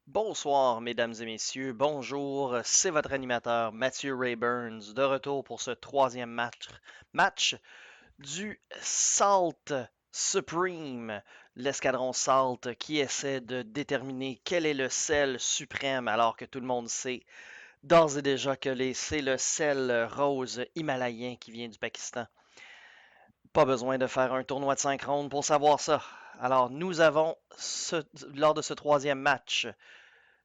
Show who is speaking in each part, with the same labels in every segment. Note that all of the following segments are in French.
Speaker 1: Bonsoir, mesdames et messieurs. Bonjour, c'est votre animateur Mathieu Ray Burns de retour pour ce troisième match du Salt Supreme, l'escadron Salt qui essaie de déterminer quel est le sel suprême alors que tout le monde sait d'ores et déjà que c'est le sel rose himalayen qui vient du Pakistan. Pas besoin de faire un tournoi de 5 rondes pour savoir ça. Alors nous avons, lors de ce troisième match,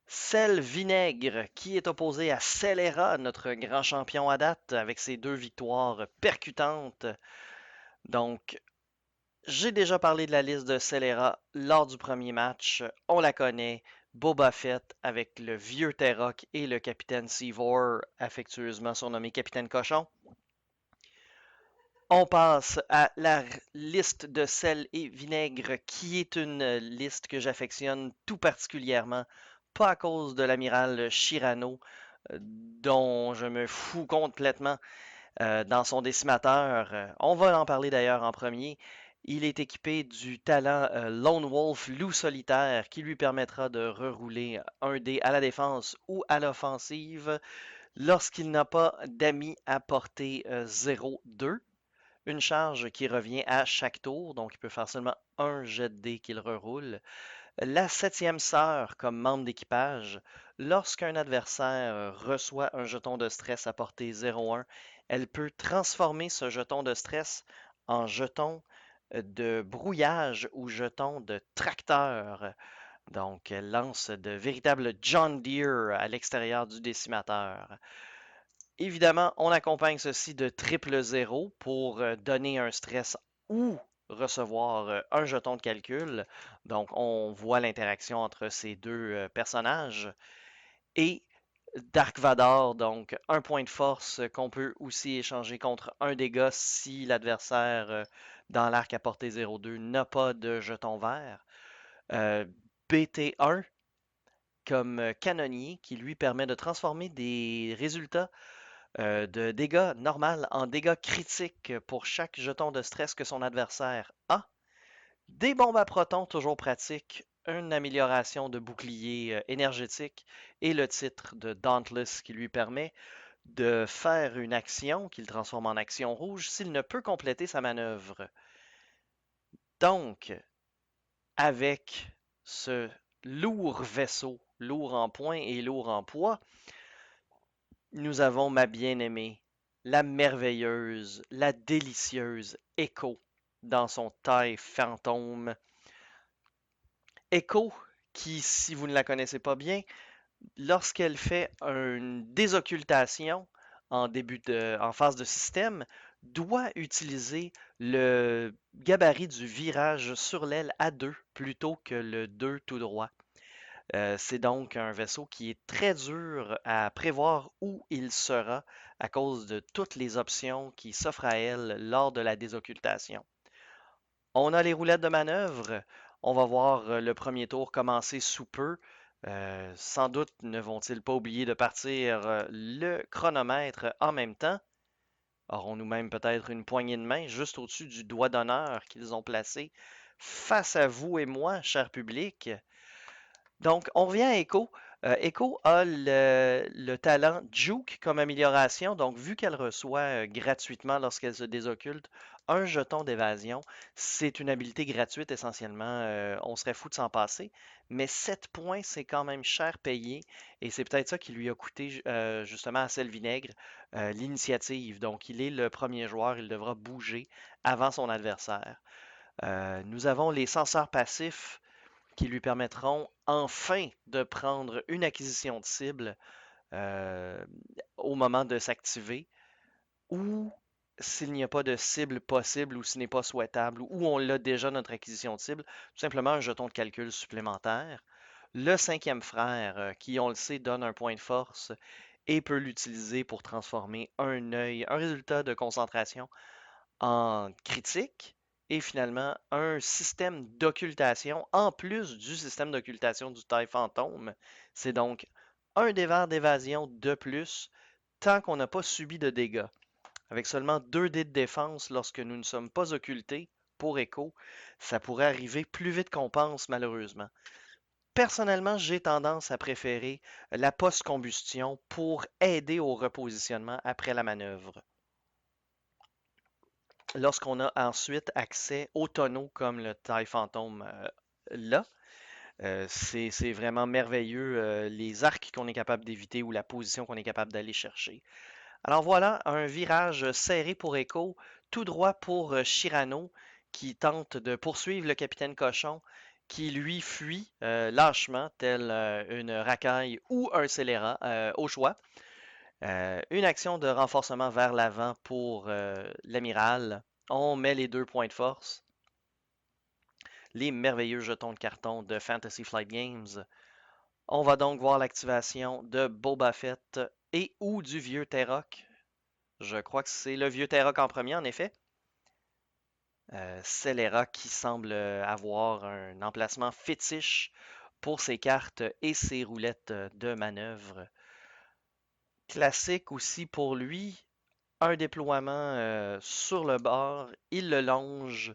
Speaker 1: Sel Vinaigre, qui est opposé à Celera, notre grand champion à date, avec ses deux victoires percutantes. Donc, j'ai déjà parlé de la liste de Celera lors du premier match. On la connaît. Boba Fett avec le vieux Terrock et le capitaine Seavor, affectueusement surnommé Capitaine Cochon. On passe à la liste de sel et vinaigre, qui est une liste que j'affectionne tout particulièrement, pas à cause de l'amiral Shirano, dont je me fous complètement dans son décimateur. On va en parler d'ailleurs en premier. Il est équipé du talent Lone Wolf Loup Solitaire qui lui permettra de rerouler un dé à la défense ou à l'offensive lorsqu'il n'a pas d'amis à portée 0-2. Une charge qui revient à chaque tour, donc il peut faire seulement un jet de dé qu'il reroule. La septième sœur comme membre d'équipage, lorsqu'un adversaire reçoit un jeton de stress à portée 0-1, elle peut transformer ce jeton de stress en jeton de brouillage ou jeton de tracteur. Donc, elle lance de véritables John Deere à l'extérieur du décimateur. Évidemment, on accompagne ceci de triple zéro pour donner un stress ou recevoir un jeton de calcul. Donc, on voit l'interaction entre ces deux personnages. Et Dark Vador, donc un point de force qu'on peut aussi échanger contre un dégât si l'adversaire dans l'arc à portée 0,2 n'a pas de jeton vert. Euh, BT1 comme canonnier qui lui permet de transformer des résultats de dégâts normal en dégâts critiques pour chaque jeton de stress que son adversaire a. Des bombes à protons, toujours pratiques. Une amélioration de bouclier énergétique et le titre de Dauntless qui lui permet de faire une action qu'il transforme en action rouge s'il ne peut compléter sa manœuvre. Donc, avec ce lourd vaisseau, lourd en points et lourd en poids, nous avons ma bien-aimée, la merveilleuse, la délicieuse Echo dans son taille fantôme. Echo, qui, si vous ne la connaissez pas bien, lorsqu'elle fait une désoccultation en phase de système, doit utiliser le gabarit du virage sur l'aile à 2 plutôt que le 2 tout droit. C'est donc un vaisseau qui est très dur à prévoir où il sera à cause de toutes les options qui s'offrent à elle lors de la désoccultation. On a les roulettes de manœuvre. On va voir le premier tour commencer sous peu. Sans doute ne vont-ils pas oublier de partir le chronomètre en même temps. Aurons-nous même peut-être une poignée de main juste au-dessus du doigt d'honneur qu'ils ont placé face à vous et moi, cher public? Donc, on revient à Echo. Echo a le talent Juke comme amélioration. Donc, vu qu'elle reçoit gratuitement lorsqu'elle se désocculte un jeton d'évasion, c'est une habilité gratuite essentiellement. On serait fou de s'en passer. Mais 7 points, c'est quand même cher payé. Et c'est peut-être ça qui lui a coûté justement à Sel Vinaigre l'initiative. Donc, il est le premier joueur. Il devra bouger avant son adversaire. Nous avons les censeurs passifs qui lui permettront enfin de prendre une acquisition de cible euh, au moment de s'activer, ou s'il n'y a pas de cible possible ou ce n'est pas souhaitable, ou on l'a déjà notre acquisition de cible, tout simplement un jeton de calcul supplémentaire. Le cinquième frère, qui on le sait donne un point de force et peut l'utiliser pour transformer un œil, un résultat de concentration en critique et finalement un système d'occultation en plus du système d'occultation du taille fantôme. C'est donc un des verres d'évasion de plus tant qu'on n'a pas subi de dégâts. Avec seulement 2 dés de défense lorsque nous ne sommes pas occultés pour écho, ça pourrait arriver plus vite qu'on pense malheureusement. Personnellement, j'ai tendance à préférer la post-combustion pour aider au repositionnement après la manœuvre. Lorsqu'on a ensuite accès aux tonneaux comme le TIE Phantom là, c'est vraiment merveilleux les arcs qu'on est capable d'éviter ou la position qu'on est capable d'aller chercher. Alors voilà, un virage serré pour Echo, tout droit pour Shirano, qui tente de poursuivre le capitaine Cochon, qui lui fuit lâchement, tel une racaille ou un scélérat, au choix. Une action de renforcement vers l'avant pour l'amiral. On met les 2 points de force. Les merveilleux jetons de carton de Fantasy Flight Games. On va donc voir l'activation de Boba Fett et ou du vieux Terroc. Je crois que c'est le vieux Terroc en premier, en effet. Scélérat qui semble avoir un emplacement fétiche pour ses cartes et ses roulettes de manœuvre. Classique aussi pour lui, un déploiement sur le bord, il le longe,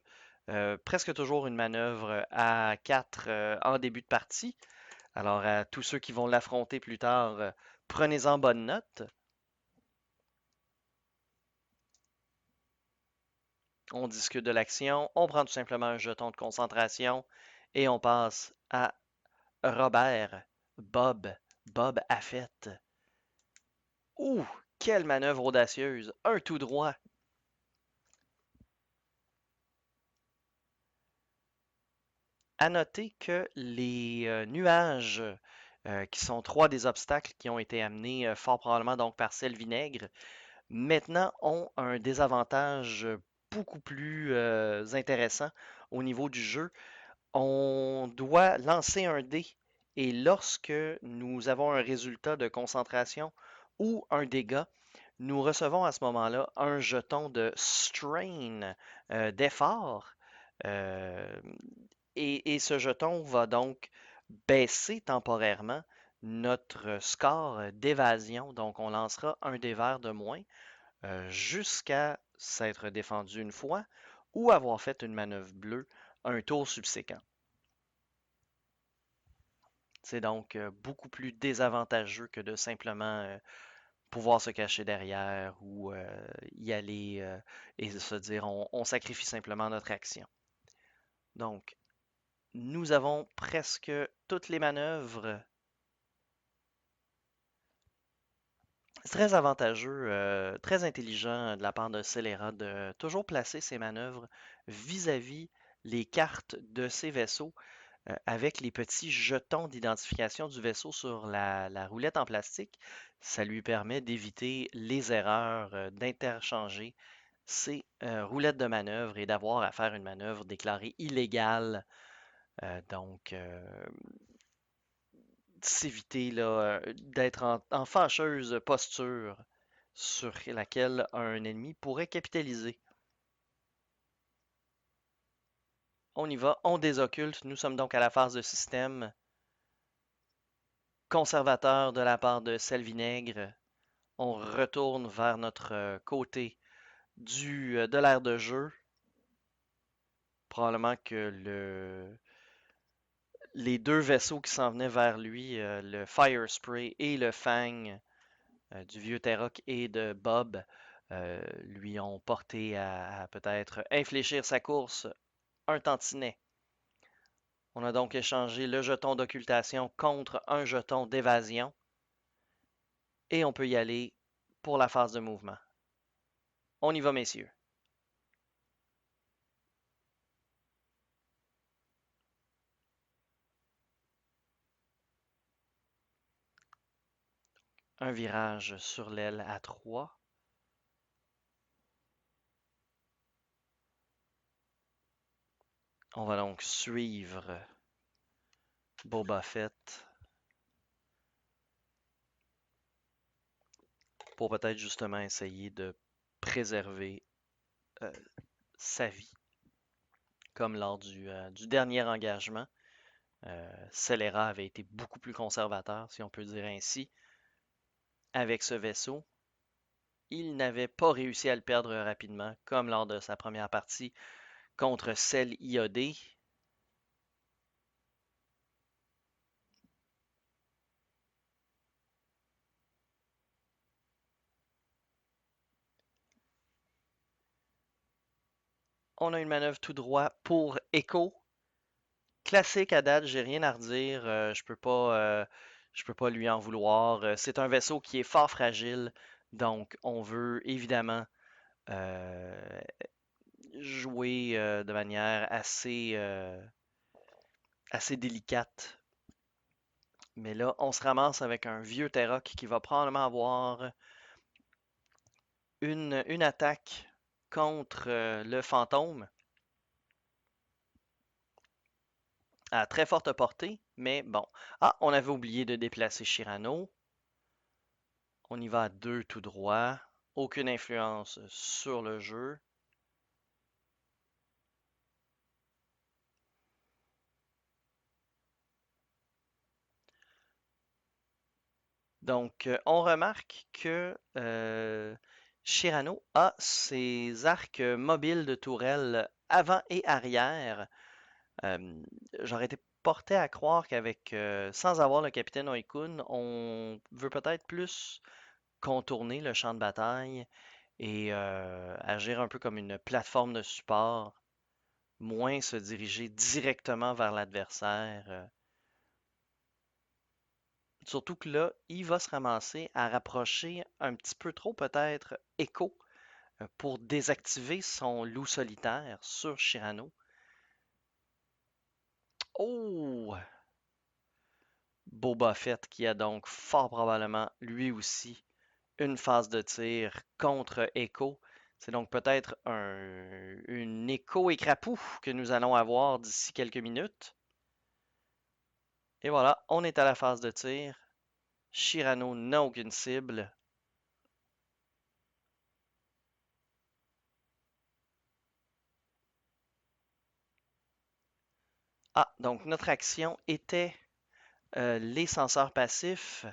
Speaker 1: presque toujours une manœuvre à 4 en début de partie. Alors à tous ceux qui vont l'affronter plus tard, prenez-en bonne note. On discute de l'action, on prend tout simplement un jeton de concentration et on passe à Robert, Bob, Bob Affett. Ouh, quelle manœuvre audacieuse! Un tout droit. À noter que les nuages, qui sont trois des obstacles qui ont été amenés fort probablement donc par Sel Vinaigre, maintenant ont un désavantage beaucoup plus intéressant au niveau du jeu. On doit lancer un dé et lorsque nous avons un résultat de concentration ou un dégât, nous recevons à ce moment-là un jeton de strain, d'effort. euh, et ce jeton va donc baisser temporairement notre score d'évasion. Donc on lancera un dé vert de moins jusqu'à s'être défendu une fois ou avoir fait une manœuvre bleue un tour subséquent. C'est donc beaucoup plus désavantageux que de simplement pouvoir se cacher derrière ou y aller et se dire on sacrifie simplement notre action. Donc, nous avons presque toutes les manœuvres. C'est très avantageux, très intelligent de la part de Scélérat de toujours placer ses manœuvres vis-à-vis les cartes de ses vaisseaux avec les petits jetons d'identification du vaisseau sur la roulette en plastique. Ça lui permet d'éviter les erreurs, d'interchanger ses roulettes de manœuvre et d'avoir à faire une manœuvre déclarée illégale. Donc, s'éviter là, d'être en fâcheuse posture sur laquelle un ennemi pourrait capitaliser. On y va, on désocculte. Nous sommes donc à la phase de système conservateur de la part de Selvinaigre. On retourne vers notre côté de l'aire de jeu. Probablement que les deux vaisseaux qui s'en venaient vers lui, le Fire Spray et le Fang du vieux Terroc et de Bob, lui ont porté à peut-être infléchir sa course un tantinet. On a donc échangé le jeton d'occultation contre un jeton d'évasion et on peut y aller pour la phase de mouvement. On y va, messieurs. Un virage sur l'aile à 3. On va donc suivre Boba Fett pour peut-être justement essayer de préserver euh, sa vie, comme lors du dernier engagement. Scélérat avait été beaucoup plus conservateur, si on peut dire ainsi, avec ce vaisseau. Il n'avait pas réussi à le perdre rapidement, comme lors de sa première partie contre Cell IOD. On a une manœuvre tout droit pour Echo. Classique à date, j'ai rien à redire. Je peux pas lui en vouloir. C'est un vaisseau qui est fort fragile, donc on veut évidemment euh, jouer de manière assez délicate. Mais là, on se ramasse avec un vieux Terroc qui va probablement avoir une attaque contre le fantôme à très forte portée, mais bon. Ah, on avait oublié de déplacer Shirano. On y va à deux tout droit. Aucune influence sur le jeu. Donc, on remarque que Shirano a ses arcs mobiles de tourelle avant et arrière. Euh, J'aurais été porté à croire qu'avec, sans avoir le capitaine Oikun, on veut peut-être plus contourner le champ de bataille et agir un peu comme une plateforme de support, moins se diriger directement vers l'adversaire. Surtout que là, il va se ramasser à rapprocher un petit peu trop peut-être Echo pour désactiver son loup solitaire sur Shirano. Oh! Boba Fett qui a donc fort probablement lui aussi une phase de tir contre Echo. C'est donc peut-être une Echo écrapou que nous allons avoir d'ici quelques minutes. Et voilà, on est à la phase de tir. Shirano n'a aucune cible. Ah, donc notre action était les senseurs passifs.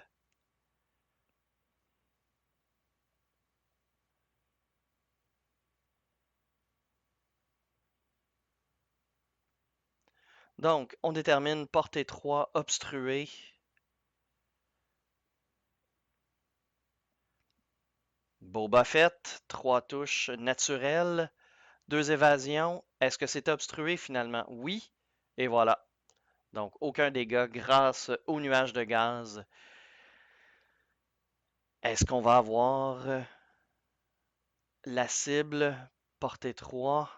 Speaker 1: Donc, on détermine portée 3 obstruée. Boba Fett, 3 touches naturelles, 2 évasions. Est-ce que c'est obstrué finalement? Oui. Et voilà. Donc, aucun dégât grâce au nuage de gaz. Est-ce qu'on va avoir la cible portée 3?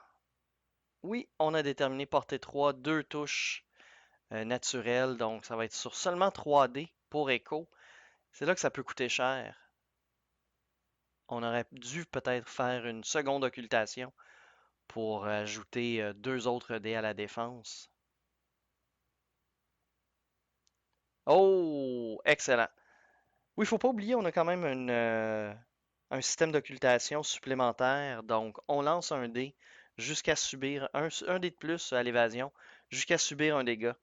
Speaker 1: Oui, on a déterminé portée 3, 2 touches naturelles. Donc, ça va être sur seulement 3D pour Echo. C'est là que ça peut coûter cher. On aurait dû peut-être faire une seconde occultation pour ajouter deux autres dés à la défense. Oh, excellent. Oui, il faut pas oublier, on a quand même un système d'occultation supplémentaire. Donc, on lance un dé jusqu'à subir un dé de plus à l'évasion, jusqu'à subir un dégât.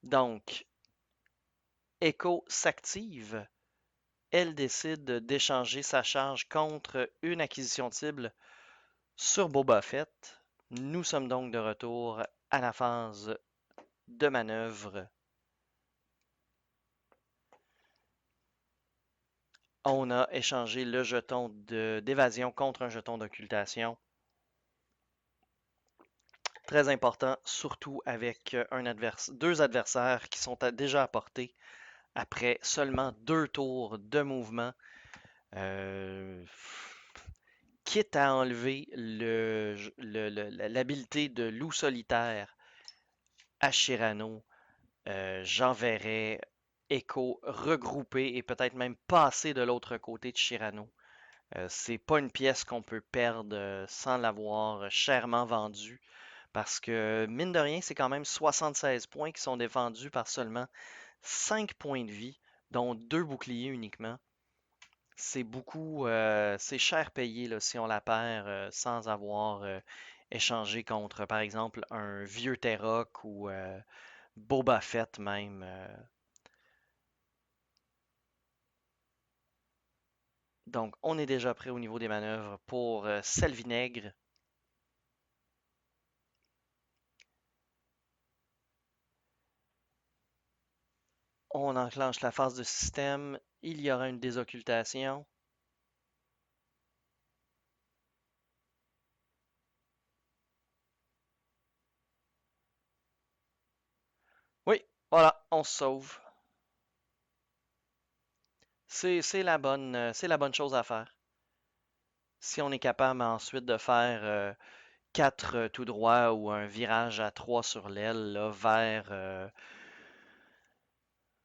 Speaker 1: Donc, Echo s'active. Elle décide d'échanger sa charge contre une acquisition de cible sur Boba Fett. Nous sommes donc de retour à la phase de manœuvre. On a échangé le jeton d'évasion contre un jeton d'occultation. Très important, surtout avec deux adversaires qui sont déjà à portée après seulement 2 tours de mouvement. Euh, Quitte à enlever l'habilité de loup solitaire à Shirano, j'enverrais Echo regrouper et peut-être même passer de l'autre côté de Shirano. C'est pas une pièce qu'on peut perdre sans l'avoir chèrement vendue. Parce que, mine de rien, c'est quand même 76 points qui sont défendus par seulement 5 points de vie, dont 2 boucliers uniquement. C'est beaucoup, c'est cher payé là, si on la perd sans avoir échangé contre, par exemple, un vieux Terroc ou Boba Fett même. Donc, on est déjà prêt au niveau des manœuvres pour sel vinaigre. On enclenche la phase de système. Il y aura une désoccultation. Oui, voilà, on se sauve. C'est la bonne chose à faire. Si on est capable ensuite de faire 4 tout droit ou un virage à 3 sur l'aile là,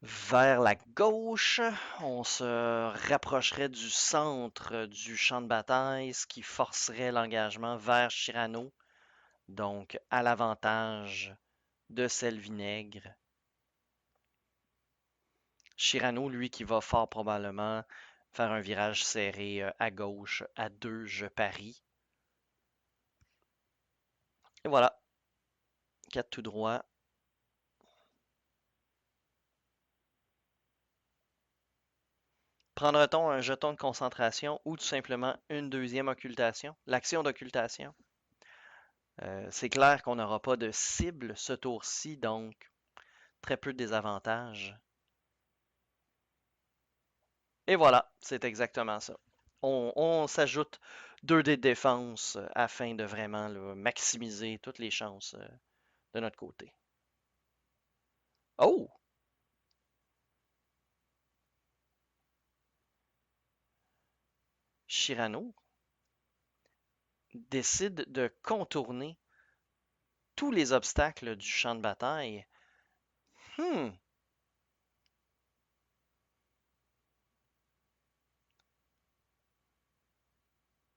Speaker 1: vers la gauche, on se rapprocherait du centre du champ de bataille, ce qui forcerait l'engagement vers Chirano, donc à l'avantage de Sel Vinaigre. Chirano, lui, qui va fort probablement faire un virage serré à gauche à 2, je parie. Et voilà, 4 tout droit. Prendra-t-on un jeton de concentration ou tout simplement une deuxième occultation? L'action d'occultation. C'est clair qu'on n'aura pas de cible ce tour-ci, donc très peu de désavantages. Et voilà, c'est exactement ça. On s'ajoute 2 dés de défense afin de vraiment là, maximiser toutes les chances de notre côté. Oh! Chirano décide de contourner tous les obstacles du champ de bataille. Hmm,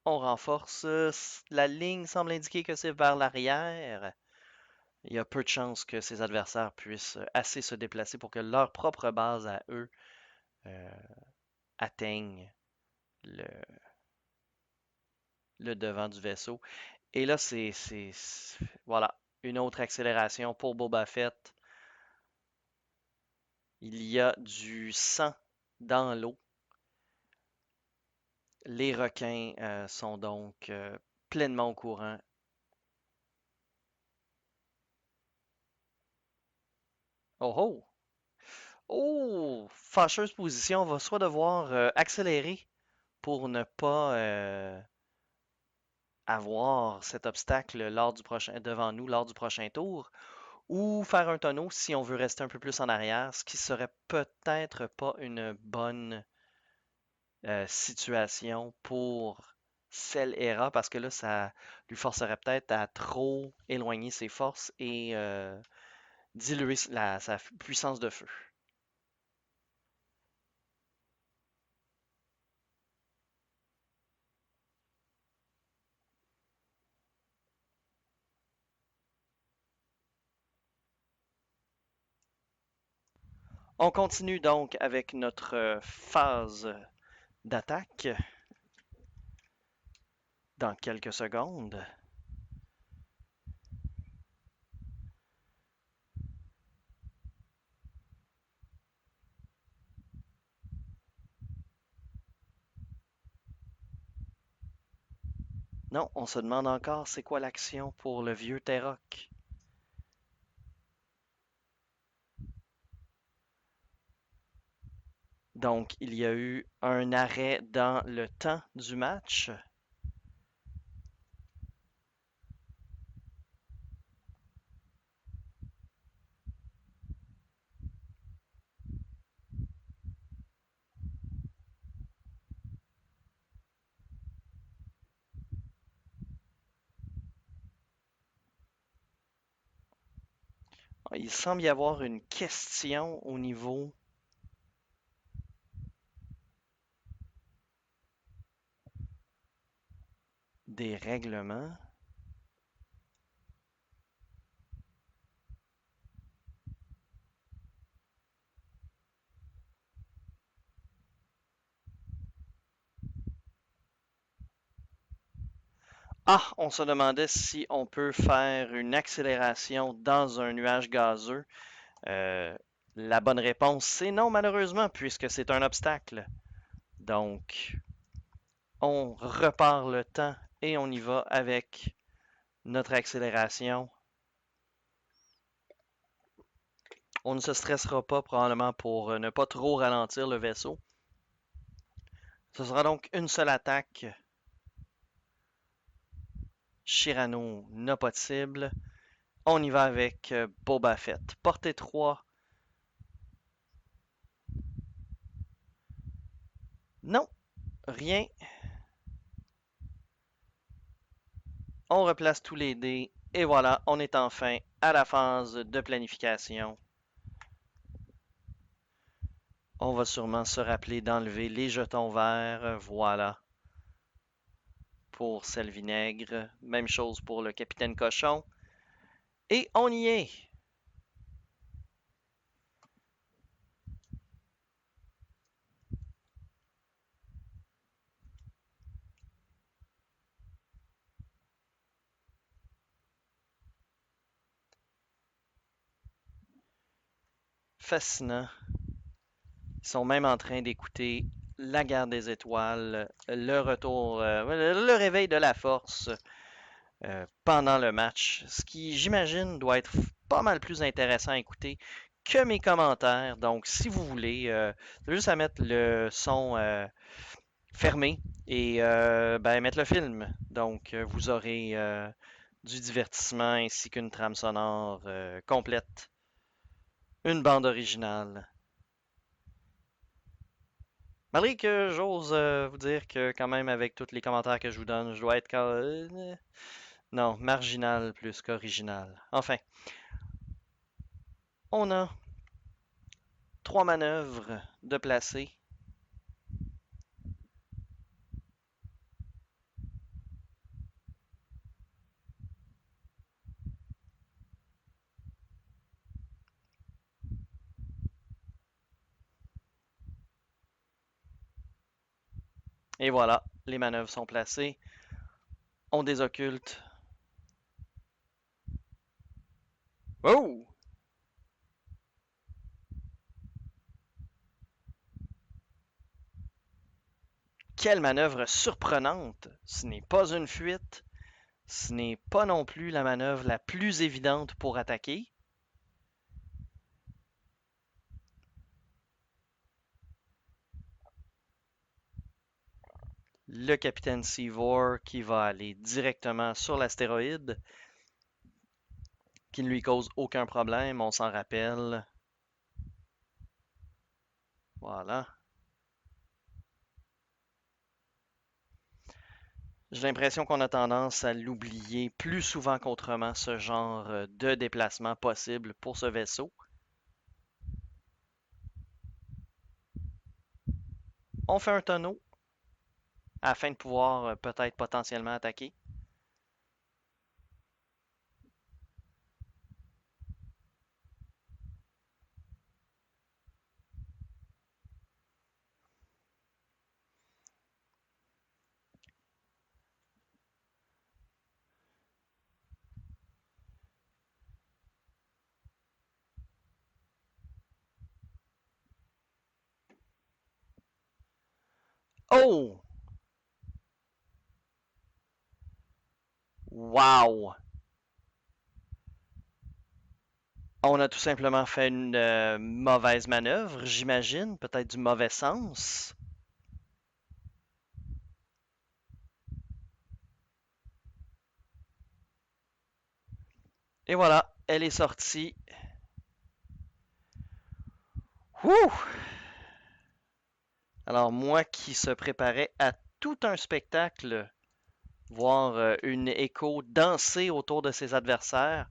Speaker 1: on renforce. La ligne semble indiquer que c'est vers l'arrière. Il y a peu de chances que ses adversaires puissent assez se déplacer pour que leur propre base à eux euh, atteigne le, le devant du vaisseau. Et là, voilà, une autre accélération pour Boba Fett. Il y a du sang dans l'eau. Les requins sont donc pleinement au courant. Oh oh! Oh! Fâcheuse position, on va soit devoir accélérer pour ne pas avoir cet obstacle devant nous lors du prochain tour, ou faire un tonneau si on veut rester un peu plus en arrière, ce qui serait peut-être pas une bonne situation pour Cell Hera, parce que là, ça lui forcerait peut-être à trop éloigner ses forces et diluer sa puissance de feu. On continue donc avec notre phase d'attaque dans quelques secondes. Non, on se demande encore c'est quoi l'action pour le vieux Terroc. Donc, il y a eu un arrêt dans le temps du match. Il semble y avoir une question au niveau des règlements. Ah, on se demandait si on peut faire une accélération dans un nuage gazeux. Euh, la bonne réponse, c'est non, malheureusement, puisque c'est un obstacle. Donc, on repart le temps et on y va avec notre accélération. On ne se stressera pas probablement pour ne pas trop ralentir le vaisseau. Ce sera donc une seule attaque. Shirano n'a pas de cible. On y va avec Boba Fett. Portée 3. Non, rien. On replace tous les dés. Et voilà, on est enfin à la phase de planification. On va sûrement se rappeler d'enlever les jetons verts. Voilà. Pour sel vinaigre. Même chose pour le capitaine cochon. Et on y est. Fascinant. Ils sont même en train d'écouter la guerre des étoiles, le retour, le réveil de la force pendant le match. Ce qui, j'imagine, doit être pas mal plus intéressant à écouter que mes commentaires. Donc, si vous voulez, juste à mettre le son fermé et ben, mettre le film. Donc, vous aurez du divertissement ainsi qu'une trame sonore complète. Une bande originale. Malgré que j'ose vous dire que quand même avec tous les commentaires que je vous donne, je dois être non, marginal plus qu'original. Enfin, on a 3 manœuvres de placer. Et voilà, les manœuvres sont placées. On désocculte. Oh! Quelle manœuvre surprenante! Ce n'est pas une fuite. Ce n'est pas non plus la manœuvre la plus évidente pour attaquer. Le capitaine Seavor qui va aller directement sur l'astéroïde, qui ne lui cause aucun problème, on s'en rappelle. Voilà. J'ai l'impression qu'on a tendance à l'oublier plus souvent qu'autrement, ce genre de déplacement possible pour ce vaisseau. On fait un tonneau afin de pouvoir peut-être potentiellement attaquer. Oh! Wow! On a tout simplement fait une mauvaise manœuvre, j'imagine, peut-être du mauvais sens. Et voilà, elle est sortie. Ouh! Alors moi qui se préparais à tout un spectacle, voir une écho danser autour de ses adversaires,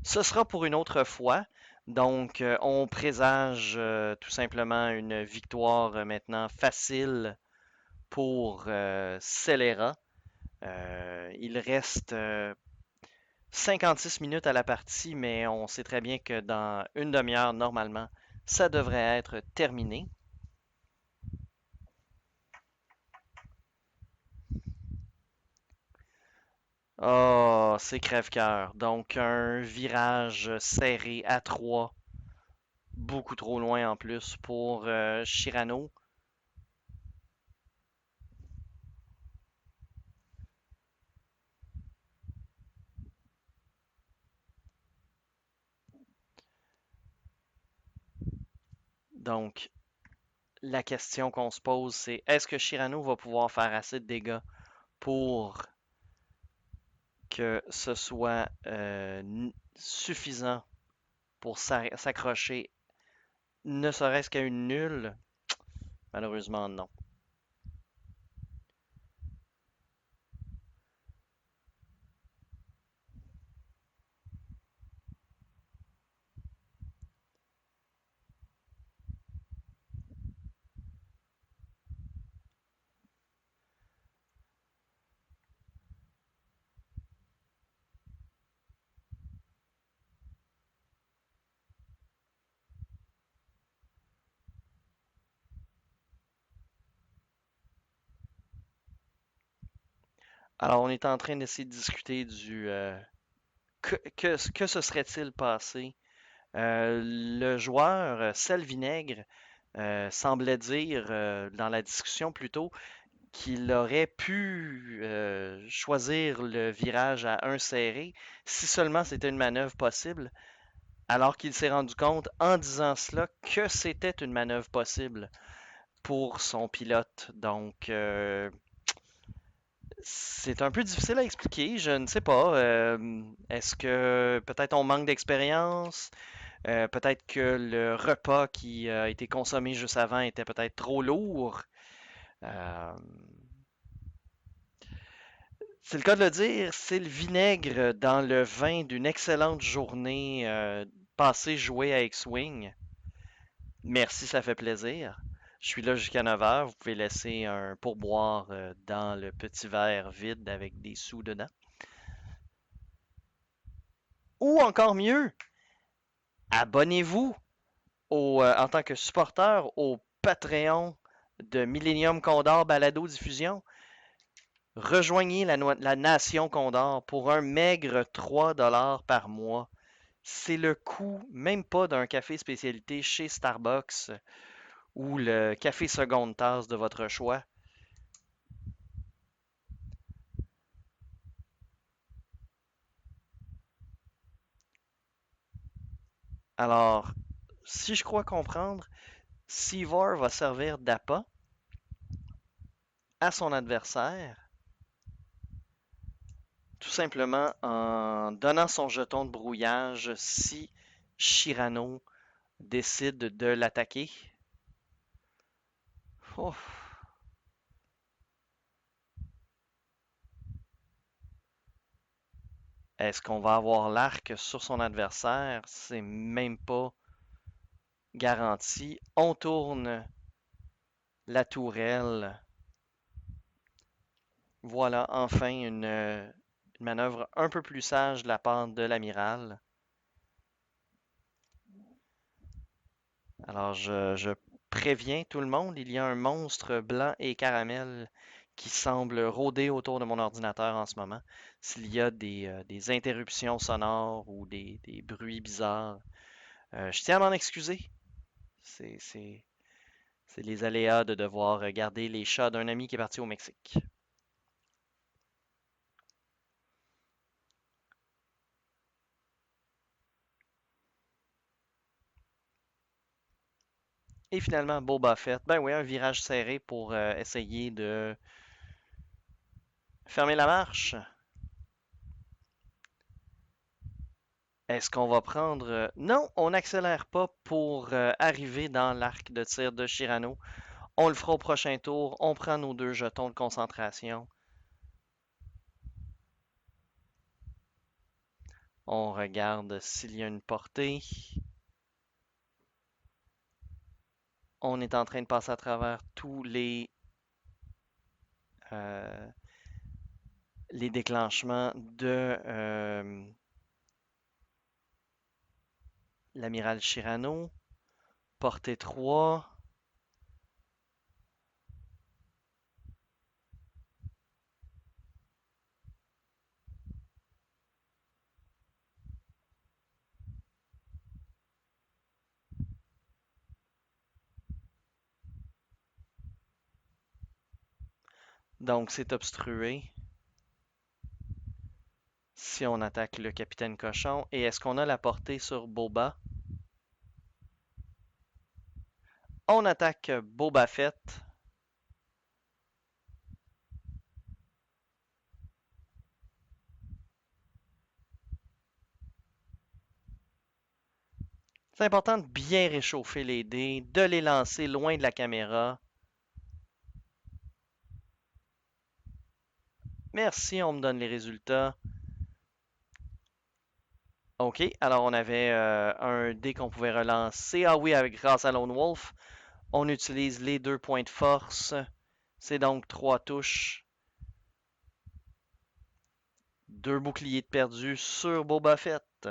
Speaker 1: ce sera pour une autre fois. Donc, on présage tout simplement une victoire maintenant facile pour Celera. Il reste 56 minutes à la partie, mais on sait très bien que dans une demi-heure, normalement, ça devrait être terminé. Oh, c'est crève-cœur. Donc, un virage serré à 3, beaucoup trop loin en plus pour Shirano. Donc, la question qu'on se pose, c'est est-ce que Shirano va pouvoir faire assez de dégâts pour que ce soit suffisant pour s'accrocher, ne serait-ce qu'à une nulle? Malheureusement, non. Alors, on est en train d'essayer de discuter du que se serait-il passé. Le joueur Sel Vinaigre semblait dire dans la discussion plutôt qu'il aurait pu choisir le virage à un serré si seulement c'était une manœuvre possible, alors qu'il s'est rendu compte en disant cela que c'était une manœuvre possible pour son pilote. Donc, c'est un peu difficile à expliquer, je ne sais pas. Est-ce que peut-être on manque d'expérience? Peut-être que le repas qui a été consommé juste avant était peut-être trop lourd. Euh, c'est le cas de le dire, c'est le vinaigre dans le vin d'une excellente journée passée jouée à X-Wing. Merci, ça fait plaisir. Je suis là jusqu'à 9 heures. Vous pouvez laisser un pourboire dans le petit verre vide avec des sous dedans. Ou encore mieux, abonnez-vous en tant que supporter au Patreon de Millennium Condor Balado Diffusion. Rejoignez la Nation Condor pour un maigre 3 dollars par mois. C'est le coût même pas d'un café spécialité chez Starbucks ou le café seconde tasse de votre choix. Alors, si je crois comprendre, Seavor va servir d'appât à son adversaire, tout simplement en donnant son jeton de brouillage si Shirano décide de l'attaquer. Oh, est-ce qu'on va avoir l'arc sur son adversaire? C'est même pas garanti. On tourne la tourelle. Voilà enfin une manœuvre un peu plus sage de la part de l'amiral. Alors je préviens tout le monde, il y a un monstre blanc et caramel qui semble rôder autour de mon ordinateur en ce moment. S'il y a des interruptions sonores ou des bruits bizarres, je tiens à m'en excuser. C'est, c'est, c'est les aléas de devoir garder les chats d'un ami qui est parti au Mexique. Et finalement, Boba Fett, ben oui, un virage serré pour essayer de fermer la marche. Est-ce qu'on va prendre... Non, on n'accélère pas pour arriver dans l'arc de tir de Shirano. On le fera au prochain tour. On prend nos deux jetons de concentration. On regarde s'il y a une portée. On est en train de passer à travers tous euh, les déclenchements de l'amiral Shirano. Portée 3. Donc c'est obstrué si on attaque le capitaine Cochon. Et est-ce qu'on a la portée sur Boba? On attaque Boba Fett. C'est important de bien réchauffer les dés, de les lancer loin de la caméra. Merci, on me donne les résultats. OK, alors on avait un dé qu'on pouvait relancer. Ah oui, grâce à Lone Wolf, on utilise les 2 points de force. C'est donc 3 touches. 2 boucliers de perdu sur Boba Fett.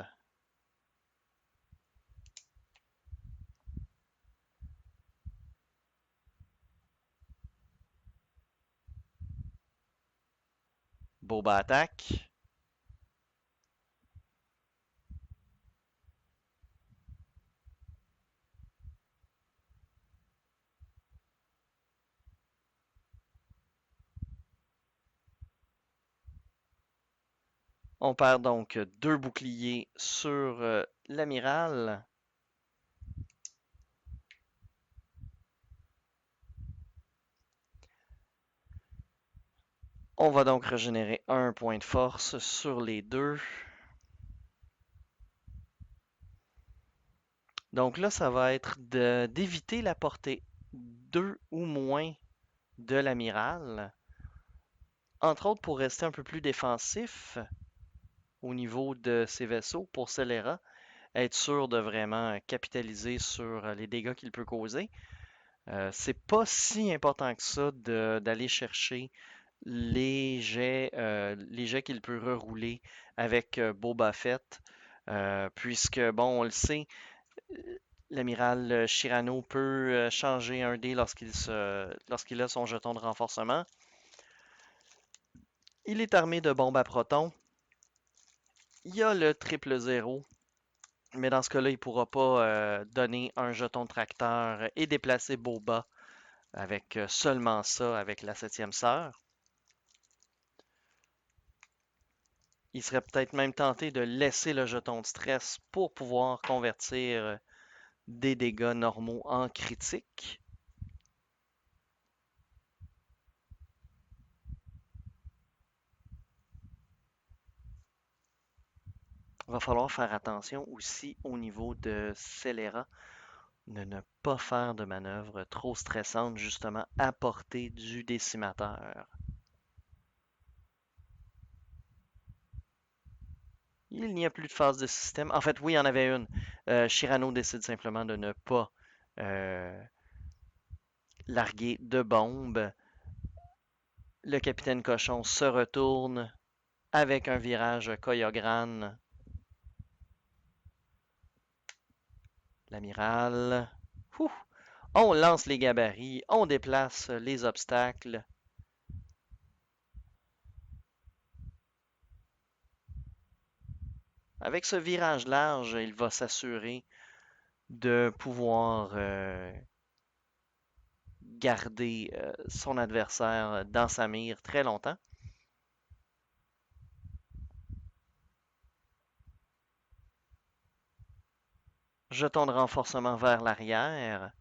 Speaker 1: Boba attaque. On perd donc 2 boucliers sur l'amiral. On va donc régénérer 1 point de force sur les deux. Donc là, ça va être d'éviter la portée 2 ou moins de l'amiral. Entre autres pour rester un peu plus défensif au niveau de ses vaisseaux pour Celera, être sûr de vraiment capitaliser sur les dégâts qu'il peut causer. C'est pas si important que ça d'aller chercher les jets qu'il peut rerouler avec Boba Fett, puisque, bon, on le sait, l'amiral Shirano peut changer un dé lorsqu'il a son jeton de renforcement. Il est armé de bombes à protons. Il y a le triple zéro, mais dans ce cas-là, il ne pourra pas donner un jeton de tracteur et déplacer Boba avec seulement ça avec la septième sœur. Il serait peut-être même tenté de laisser le jeton de stress pour pouvoir convertir des dégâts normaux en critiques. Il va falloir faire attention aussi au niveau de Scélérat, de ne pas faire de manœuvres trop stressantes, justement à portée du décimateur. Il n'y a plus de phase de système. En fait, oui, il y en avait une. Shirano décide simplement de ne pas euh, larguer de bombes. Le capitaine Cochon se retourne avec un virage Koyogran. L'amiral. On lance les gabarits, on déplace les obstacles. Avec ce virage large, il va s'assurer de pouvoir garder son adversaire dans sa mire très longtemps. Jeton de renforcement vers l'arrière.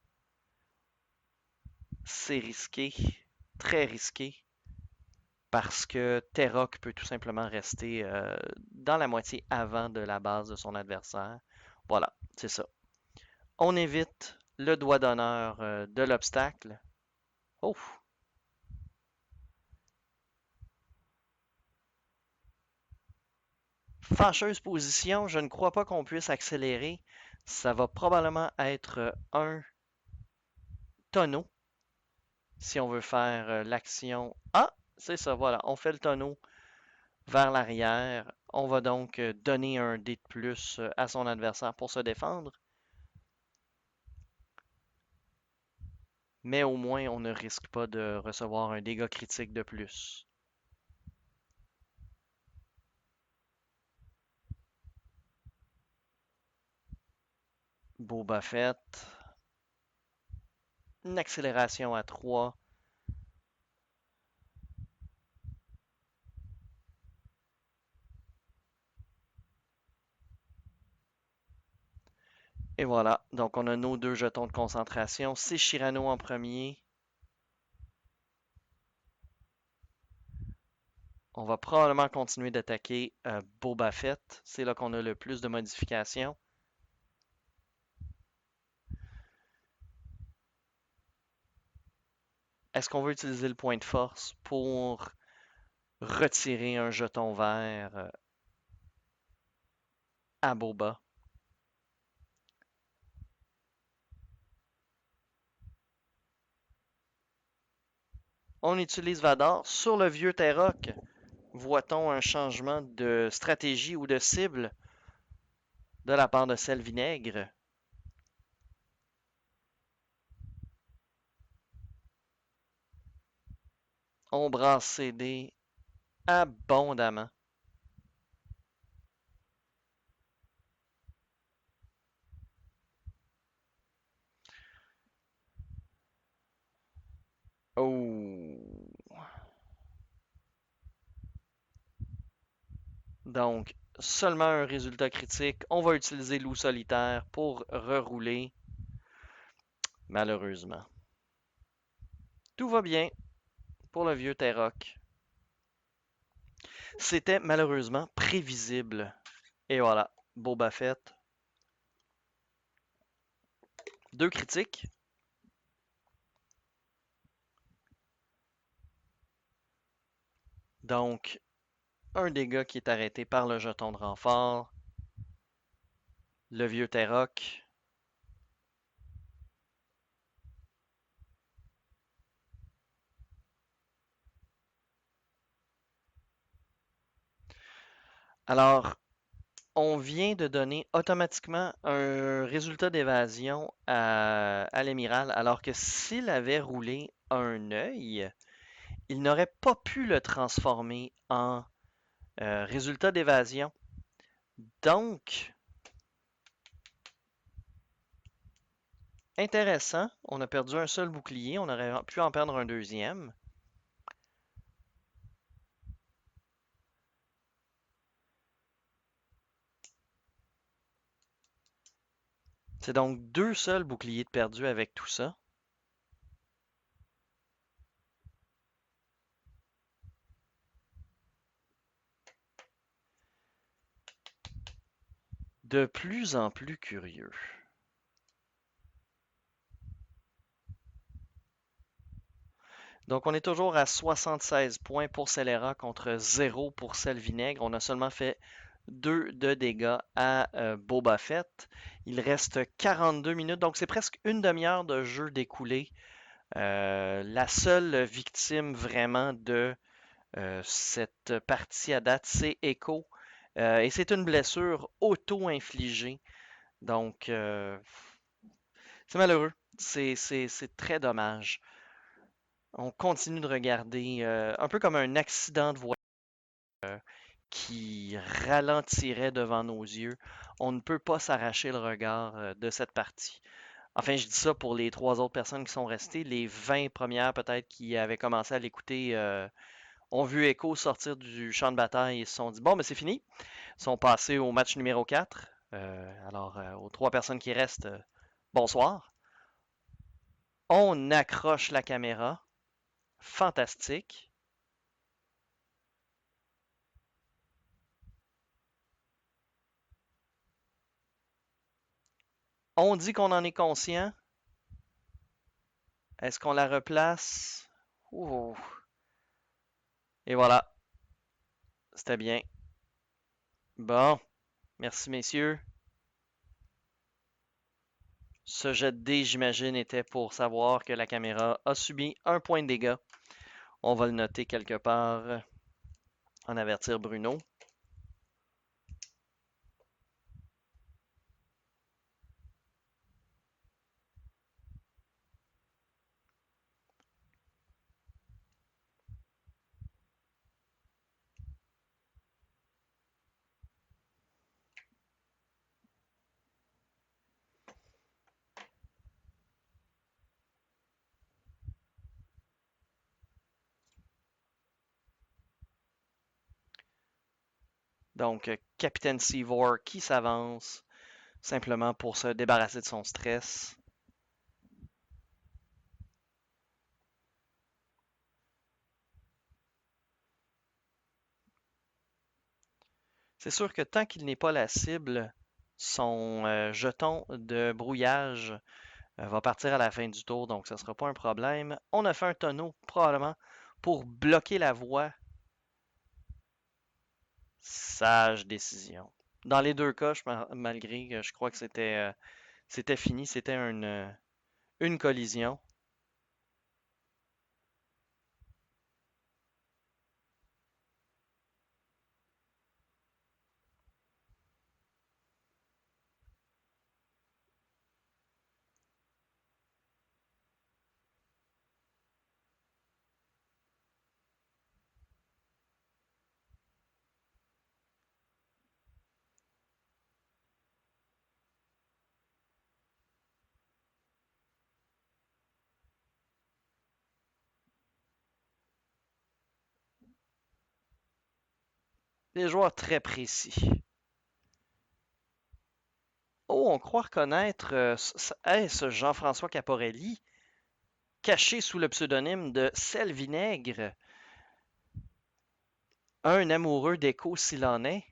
Speaker 1: C'est risqué, très risqué, parce que Terok peut tout simplement rester dans la moitié avant de la base de son adversaire. Voilà, c'est ça. On évite le doigt d'honneur de l'obstacle. Oh! Fâcheuse position, je ne crois pas qu'on puisse accélérer. Ça va probablement être un tonneau si on veut faire l'action. Ah, c'est ça, voilà. On fait le tonneau vers l'arrière. On va donc donner un dé de plus à son adversaire pour se défendre. Mais au moins, on ne risque pas de recevoir un dégât critique de plus. Boba Fett. Une accélération à 3. Et voilà, donc on a nos deux jetons de concentration. C'est Shirano en premier. On va probablement continuer d'attaquer Boba Fett. C'est là qu'on a le plus de modifications. Est-ce qu'on veut utiliser le point de force pour retirer un jeton vert à Boba? On utilise Vador sur le vieux Terroc. Voit-on un changement de stratégie ou de cible de la part de Sel Vinaigre? On brasse ses dés abondamment. Oh! Donc, seulement un résultat critique. On va utiliser loup solitaire pour rerouler, malheureusement. Tout va bien pour le vieux Terroc. C'était malheureusement prévisible. Et voilà, Boba Fett. Deux critiques. Donc, un dégât qui est arrêté par le jeton de renfort. Le vieux Terroc. Alors, on vient de donner automatiquement un résultat d'évasion à l'amiral, alors que s'il avait roulé un œil, il n'aurait pas pu le transformer en résultat d'évasion. Donc, intéressant, on a perdu un seul bouclier, on aurait pu en perdre un deuxième. C'est donc deux seuls boucliers de perdus avec tout ça. De plus en plus curieux. Donc, on est toujours à 76 points pour Scélérat contre 0 pour Sel Vinaigre. On a seulement fait 2 de dégâts à Boba Fett. Il reste 42 minutes, donc c'est presque une demi-heure de jeu découlé. La seule victime vraiment de cette partie à date, c'est Echo. Et c'est une blessure auto-infligée. Donc, c'est malheureux. C'est très dommage. On continue de regarder, un peu comme un accident de voiture qui ralentirait devant nos yeux. On ne peut pas s'arracher le regard de cette partie. Enfin, je dis ça pour les trois autres personnes qui sont restées. Les 20 premières peut-être qui avaient commencé à l'écouter ont vu Echo sortir du champ de bataille et se sont dit, bon, mais c'est fini. Ils sont passés au match numéro 4. Alors, aux trois personnes qui restent, bonsoir. On accroche la caméra. Fantastique. On dit qu'on en est conscient. Est-ce qu'on la replace? Ouh. Et voilà, c'était bien. Bon, merci messieurs. Ce jet de dés, j'imagine, était pour savoir que la caméra a subi un point de dégâts. On va le noter quelque part, en avertir Bruno. Donc, Capitaine Seavor qui s'avance simplement pour se débarrasser de son stress. C'est sûr que tant qu'il n'est pas la cible, son jeton de brouillage va partir à la fin du tour, donc ce ne sera pas un problème. On a fait un tonneau, probablement, pour bloquer la voie. Sage décision. Dans les deux cas, malgré que je crois que c'était fini, c'était une collision. Des joueurs très précis. Oh, on croit reconnaître est-ce Jean-François Caporelli, caché sous le pseudonyme de Sel Vinaigre, un amoureux d'écho s'il en est.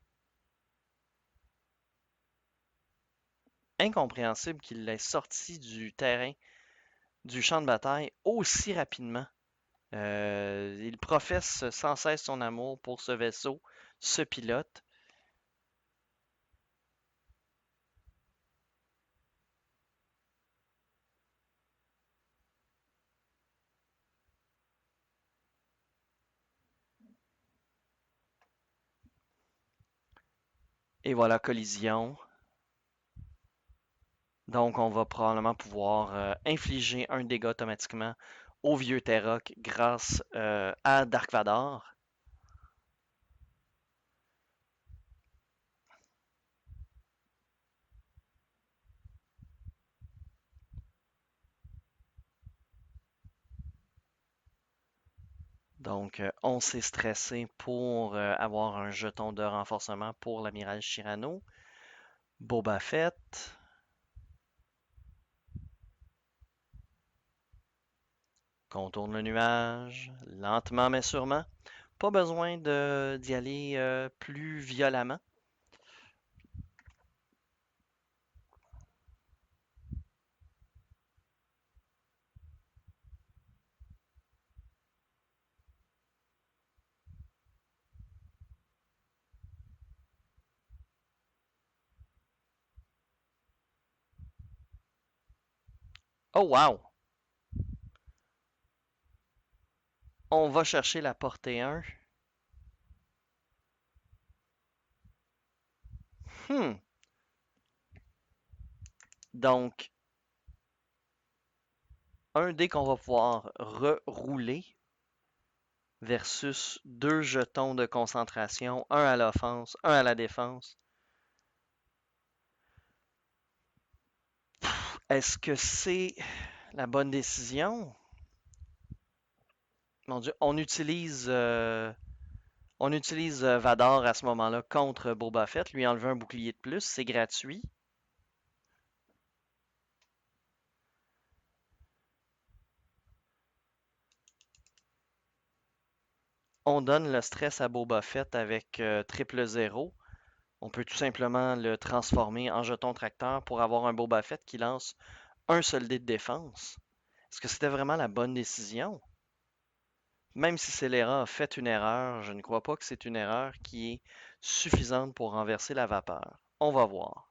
Speaker 1: Incompréhensible qu'il l'ait sorti du terrain, du champ de bataille aussi rapidement. Il professe sans cesse son amour pour ce vaisseau, ce pilote. Et voilà, collision. Donc, on va probablement pouvoir infliger un dégât automatiquement au vieux Terrock grâce à Dark Vador. Donc, on s'est stressé pour avoir un jeton de renforcement pour l'amiral Shirano. Boba Fett. Contourne le nuage, lentement mais sûrement. Pas besoin d'y aller plus violemment. Oh wow! On va chercher la portée 1. Hmm. Donc, un dé qu'on va pouvoir rerouler versus deux jetons de concentration, un à l'offense, un à la défense. Est-ce que c'est la bonne décision? Mon Dieu, on utilise Vador à ce moment-là contre Boba Fett, lui enlever un bouclier de plus, c'est gratuit. On donne le stress à Boba Fett avec triple zéro. On peut tout simplement le transformer en jeton tracteur pour avoir un Boba Fett qui lance un seul dé de défense. Est-ce que c'était vraiment la bonne décision? Même si Scélérat a fait une erreur, je ne crois pas que c'est une erreur qui est suffisante pour renverser la vapeur. On va voir.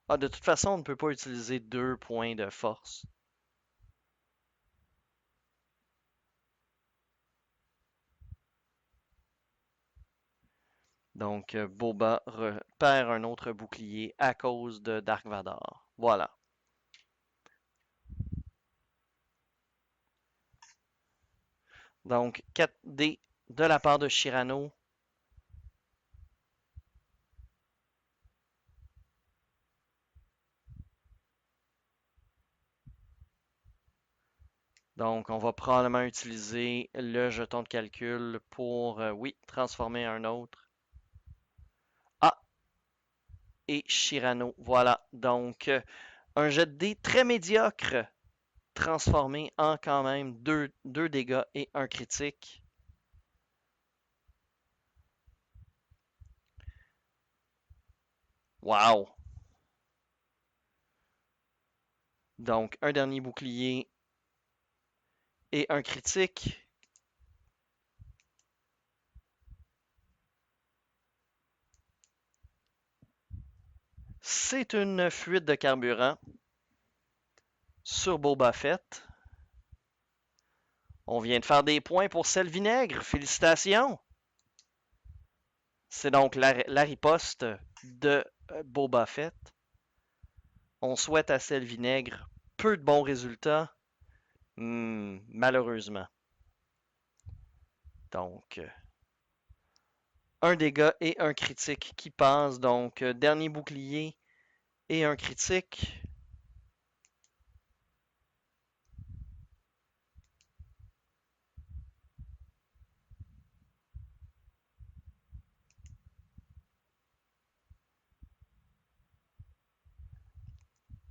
Speaker 1: Ah, de toute façon, on ne peut pas utiliser deux points de force. Donc, Boba perd un autre bouclier à cause de Dark Vador. Voilà. Donc, 4D de la part de Shirano. Donc, on va probablement utiliser le jeton de calcul pour, oui, transformer un autre. Ah, et Shirano. Voilà, donc un jet de dés très médiocre, transformé en quand même deux dégâts et un critique. Wow! Donc un dernier bouclier et un critique. C'est une fuite de carburant sur Boba Fett. On vient de faire des points pour Sel Vinaigre. Félicitations! C'est donc la riposte de Boba Fett. On souhaite à Sel Vinaigre peu de bons résultats, malheureusement. Donc, un dégât et un critique qui passe. Donc, dernier bouclier et un critique.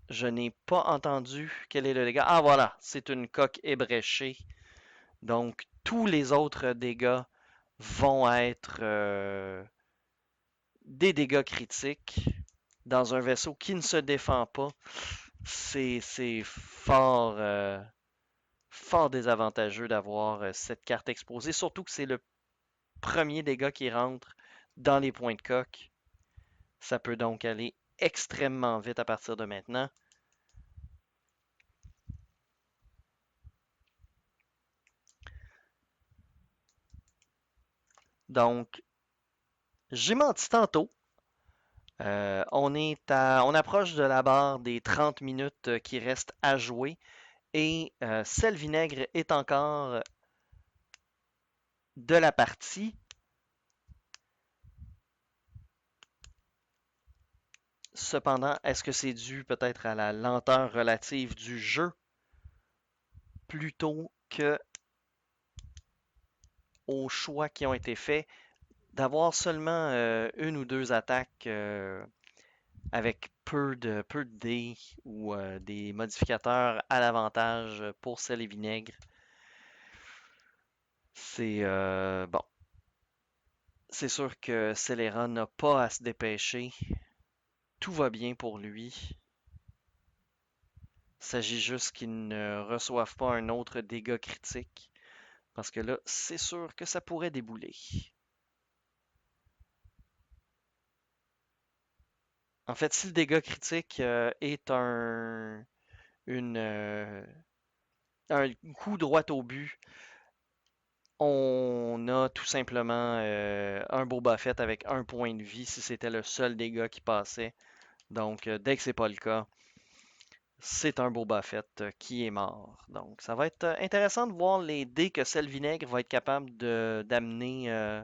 Speaker 1: Je n'ai pas entendu quel est le dégât. Ah voilà, c'est une coque ébréchée. Donc, tous les autres dégâts vont être des dégâts critiques dans un vaisseau qui ne se défend pas. C'est fort, fort désavantageux d'avoir cette carte exposée, surtout que c'est le premier dégât qui rentre dans les points de coque. Ça peut donc aller extrêmement vite à partir de maintenant. Donc, j'ai menti tantôt. On approche de la barre des 30 minutes qui restent à jouer et Sel Vinaigre est encore de la partie. Cependant, est-ce que c'est dû peut-être à la lenteur relative du jeu plutôt que aux choix qui ont été faits d'avoir seulement une ou deux attaques avec peu de dés ou des modificateurs à l'avantage pour Sel et Vinaigre? C'est bon. C'est sûr que Scélérat n'a pas à se dépêcher. Tout va bien pour lui. Il s'agit juste qu'il ne reçoive pas un autre dégât critique. Parce que là, c'est sûr que ça pourrait débouler. En fait, si le dégât critique est un coup droit au but, on a tout simplement un Boba Fett avec un point de vie si c'était le seul dégât qui passait. Donc, dès que c'est pas le cas, c'est un Boba Fett qui est mort. Donc, ça va être intéressant de voir les dés que Sel Vinaigre va être capable d'amener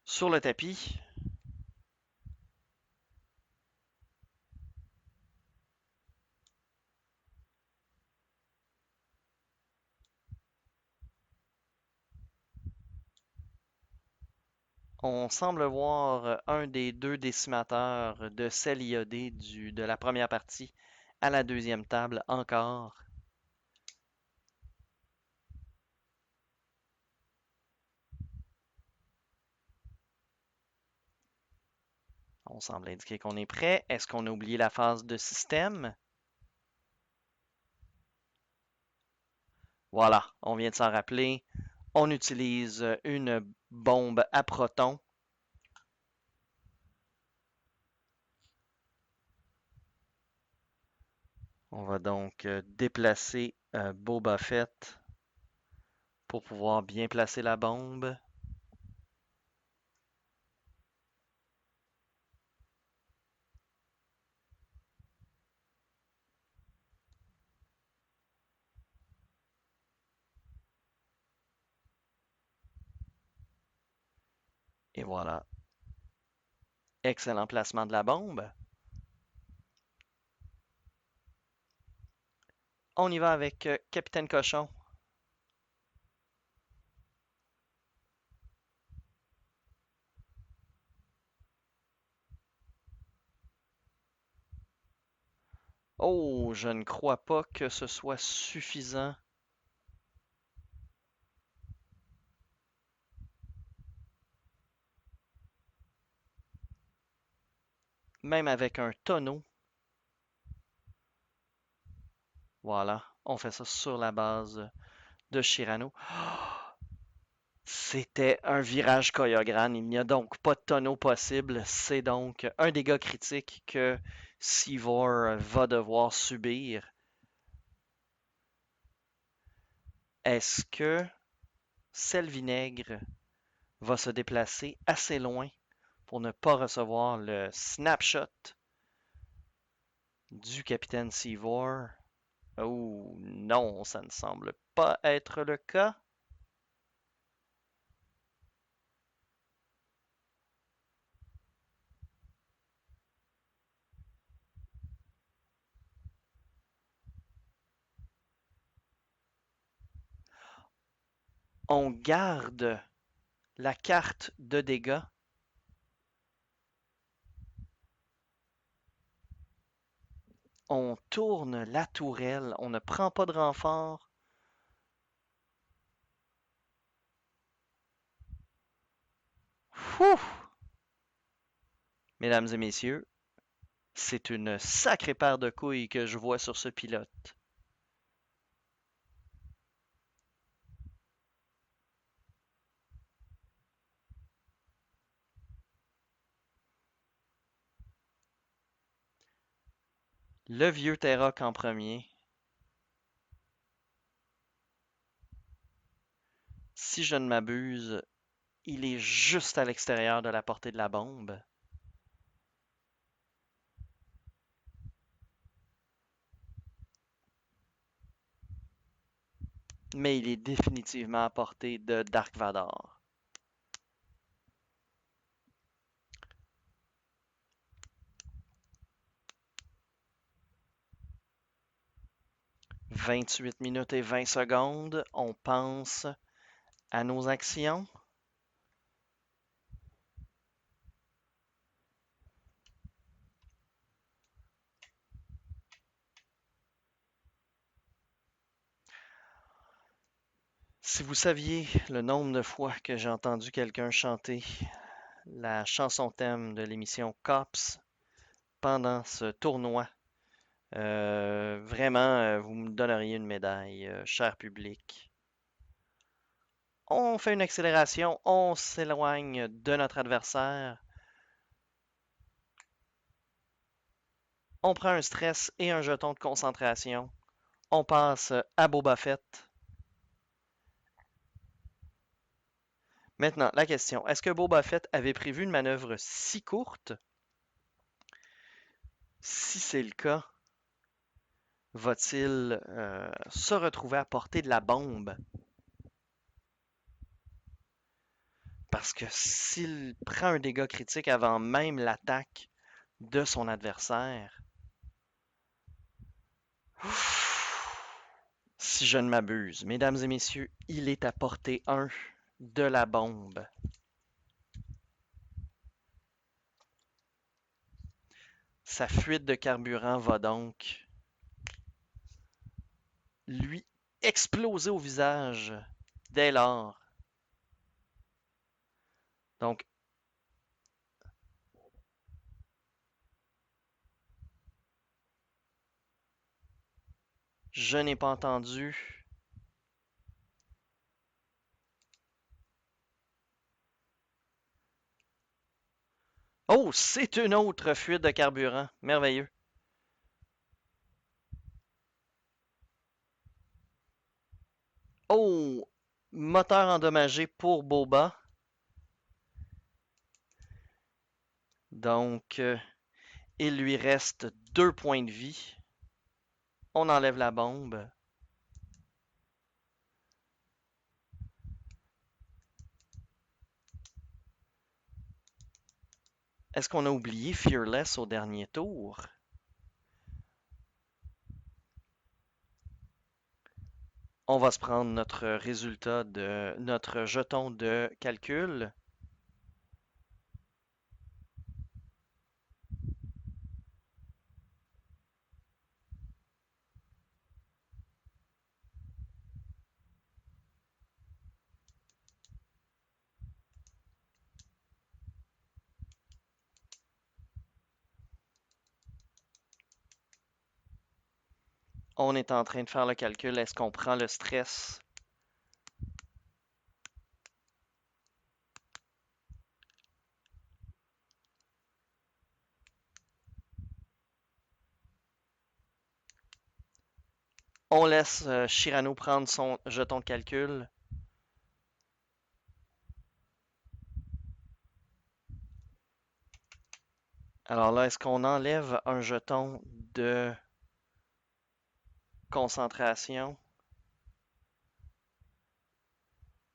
Speaker 1: sur le tapis. On semble voir un des deux décimateurs de sel iodé de la première partie à la deuxième table encore. On semble indiquer qu'on est prêt. Est-ce qu'on a oublié la phase de système? Voilà, on vient de s'en rappeler. On utilise une bombe à protons. On va donc déplacer Boba Fett pour pouvoir bien placer la bombe. Et voilà. Excellent placement de la bombe. On y va avec Capitaine Cochon. Oh, je ne crois pas que ce soit suffisant. Même avec un tonneau. Voilà, on fait ça sur la base de Shirano. C'était un virage Koyogran. Il n'y a donc pas de tonneau possible. C'est donc un dégât critique que Sivor va devoir subir. Est-ce que Sel Vinaigre va se déplacer assez loin pour ne pas recevoir le snapshot du capitaine Sivor? Oh non, ça ne semble pas être le cas. On garde la carte de dégâts. On tourne la tourelle. On ne prend pas de renfort. Fou! Mesdames et messieurs, c'est une sacrée paire de couilles que je vois sur ce pilote. Le vieux Terrock en premier. Si je ne m'abuse, il est juste à l'extérieur de la portée de la bombe. Mais il est définitivement à portée de Dark Vador. 28 minutes et 20 secondes. On pense à nos actions. Si vous saviez le nombre de fois que j'ai entendu quelqu'un chanter la chanson thème de l'émission Cops pendant ce tournoi, vraiment, vous me donneriez une médaille, cher public. On fait une accélération, on s'éloigne de notre adversaire, on prend un stress et un jeton de concentration, on passe à Boba Fett. Maintenant, la question, est-ce que Boba Fett avait prévu une manœuvre si courte? Si c'est le cas, va-t-il se retrouver à portée de la bombe? Parce que s'il prend un dégât critique avant même l'attaque de son adversaire, si je ne m'abuse, mesdames et messieurs, il est à portée 1 de la bombe. Sa fuite de carburant va donc lui exploser au visage dès lors. Donc, je n'ai pas entendu. Oh, c'est une autre fuite de carburant. Merveilleux. Oh, moteur endommagé pour Boba. Donc, il lui reste 2 points de vie. On enlève la bombe. Est-ce qu'on a oublié Fearless au dernier tour? On va se prendre notre résultat de notre jeton de calcul. On est en train de faire le calcul. Est-ce qu'on prend le stress? On laisse Shirano prendre son jeton de calcul. Alors là, est-ce qu'on enlève un jeton de concentration?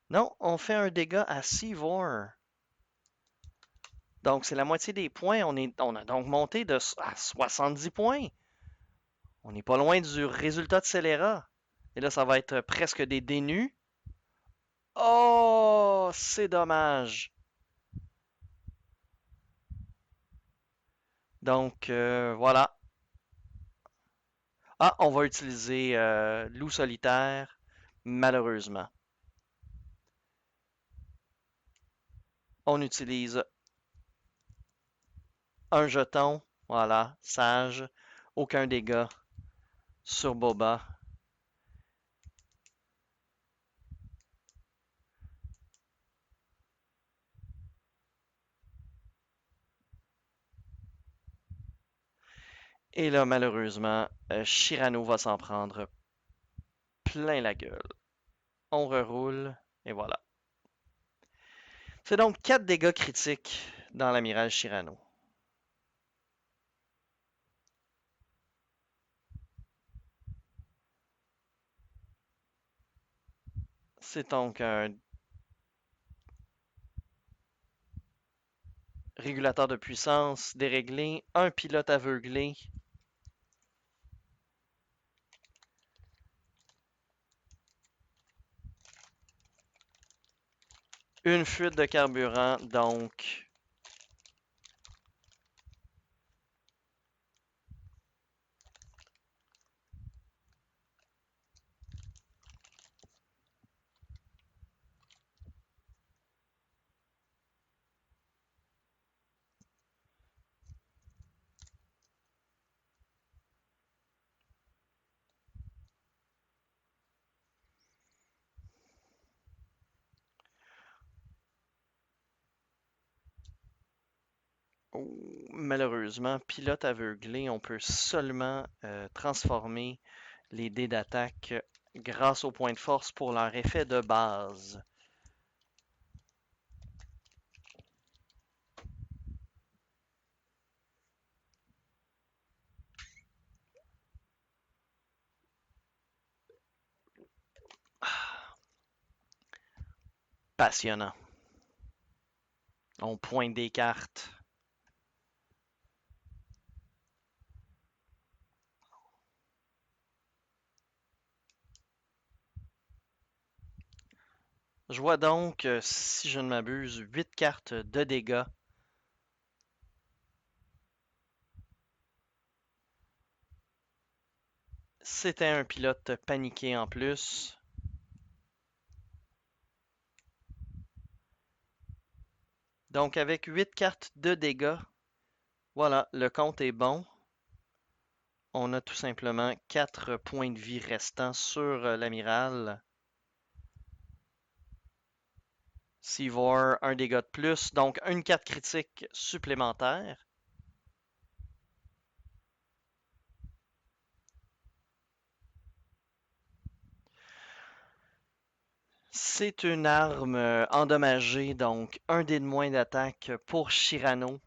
Speaker 1: Non, on fait un dégât à Seavor. Donc, c'est la moitié des points. On a donc monté à 70 points. On n'est pas loin du résultat de Scélérat. Et là, ça va être presque des dénus. Oh, c'est dommage. Donc, voilà. Ah, on va utiliser loup solitaire, malheureusement. On utilise un jeton, voilà, sage, aucun dégât sur Boba. Et là, malheureusement, Shirano va s'en prendre plein la gueule. On reroule, et voilà. C'est donc 4 dégâts critiques dans l'amiral Shirano. C'est donc un régulateur de puissance déréglé, un pilote aveuglé, une fuite de carburant, donc malheureusement, pilote aveuglé, on peut seulement transformer les dés d'attaque grâce aux points de force pour leur effet de base. Passionnant. On pointe des cartes. Je vois donc, si je ne m'abuse, 8 cartes de dégâts. C'était un pilote paniqué en plus. Donc avec 8 cartes de dégâts, voilà, le compte est bon. On a tout simplement 4 points de vie restants sur l'amiral. Seavor, un dégât de plus, donc une carte critique supplémentaire. C'est une arme endommagée, donc un dé de moins d'attaque pour Shirano.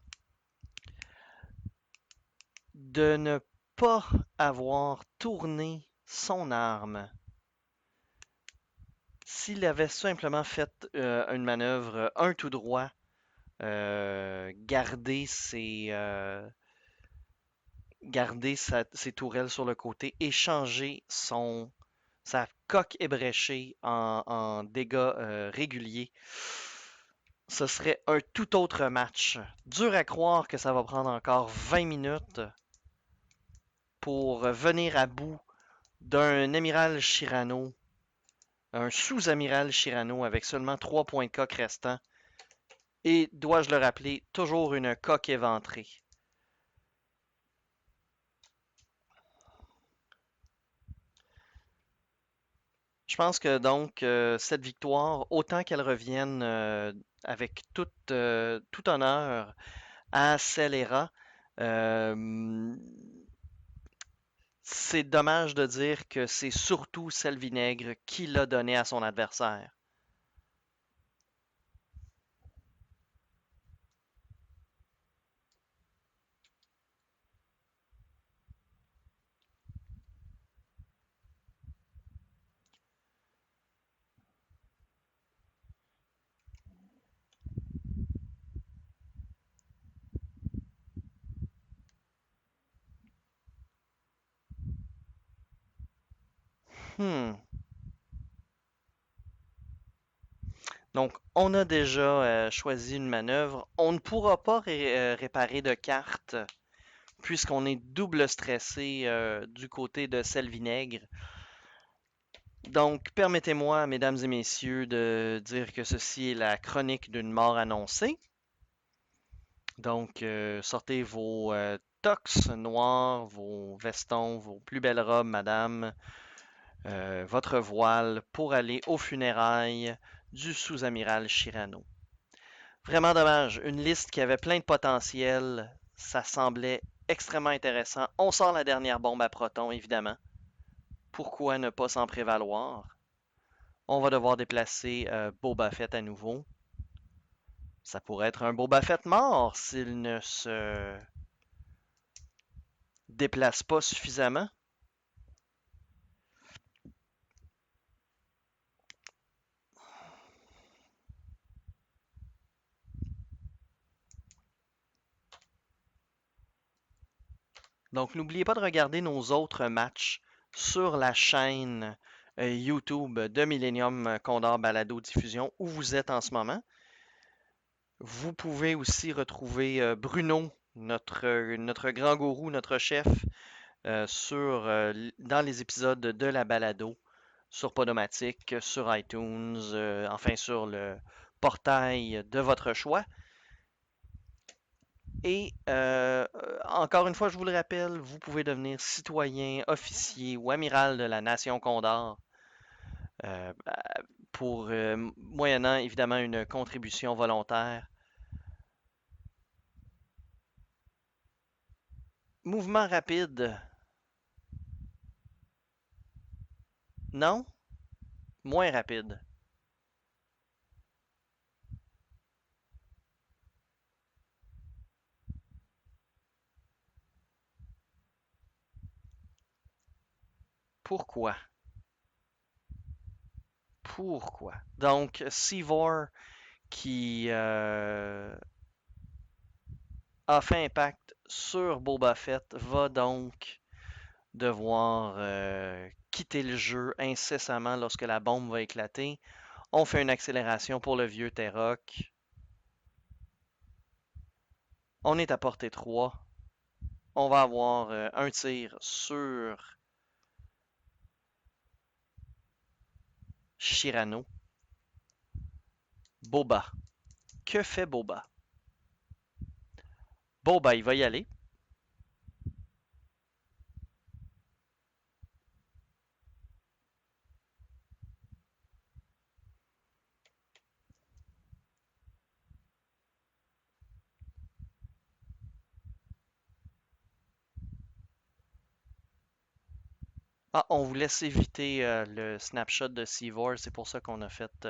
Speaker 1: De ne pas avoir tourné son arme. S'il avait simplement fait une manœuvre un tout droit, garder ses tourelles sur le côté et changer sa coque ébréchée en dégâts réguliers, ce serait un tout autre match. Dur à croire que ça va prendre encore 20 minutes pour venir à bout d'un amiral Shirano, un sous-amiral Shirano avec seulement 3 points de coque restants. Et, dois-je le rappeler, toujours une coque éventrée. Je pense que donc cette victoire, autant qu'elle revienne avec tout honneur à Celera, euh, c'est dommage de dire que c'est surtout Sel Vinaigre qui l'a donné à son adversaire. Hmm. Donc, on a déjà choisi une manœuvre. On ne pourra pas réparer de carte puisqu'on est double stressé du côté de Sel Vinaigre. Donc, permettez-moi, mesdames et messieurs, de dire que ceci est la chronique d'une mort annoncée. Donc, sortez vos tox noirs, vos vestons, vos plus belles robes, madame, votre voile pour aller aux funérailles du sous-amiral Chirano. Vraiment dommage, une liste qui avait plein de potentiel, ça semblait extrêmement intéressant. On sort la dernière bombe à proton, évidemment. Pourquoi ne pas s'en prévaloir? On va devoir déplacer Boba Fett à nouveau. Ça pourrait être un Boba Fett mort s'il ne se déplace pas suffisamment. Donc, n'oubliez pas de regarder nos autres matchs sur la chaîne YouTube de Millennium Condor Balado Diffusion où vous êtes en ce moment. Vous pouvez aussi retrouver Bruno, notre grand gourou, notre chef, dans les épisodes de la balado sur Podomatic, sur iTunes, enfin sur le portail de votre choix. Et encore une fois, je vous le rappelle, vous pouvez devenir citoyen, officier ou amiral de la Nation Condor euh, pour, moyennant évidemment une contribution volontaire. Mouvement rapide, non? Moins rapide. Pourquoi? Pourquoi? Donc, Seavor qui a fait impact sur Boba Fett va donc devoir quitter le jeu incessamment lorsque la bombe va éclater. On fait une accélération pour le vieux Terroc. On est à portée 3. On va avoir un tir sur Shirano. Boba. Que fait Boba? Boba, il va y aller. Ah, on vous laisse éviter le snapshot de Seavor. C'est pour ça qu'on a fait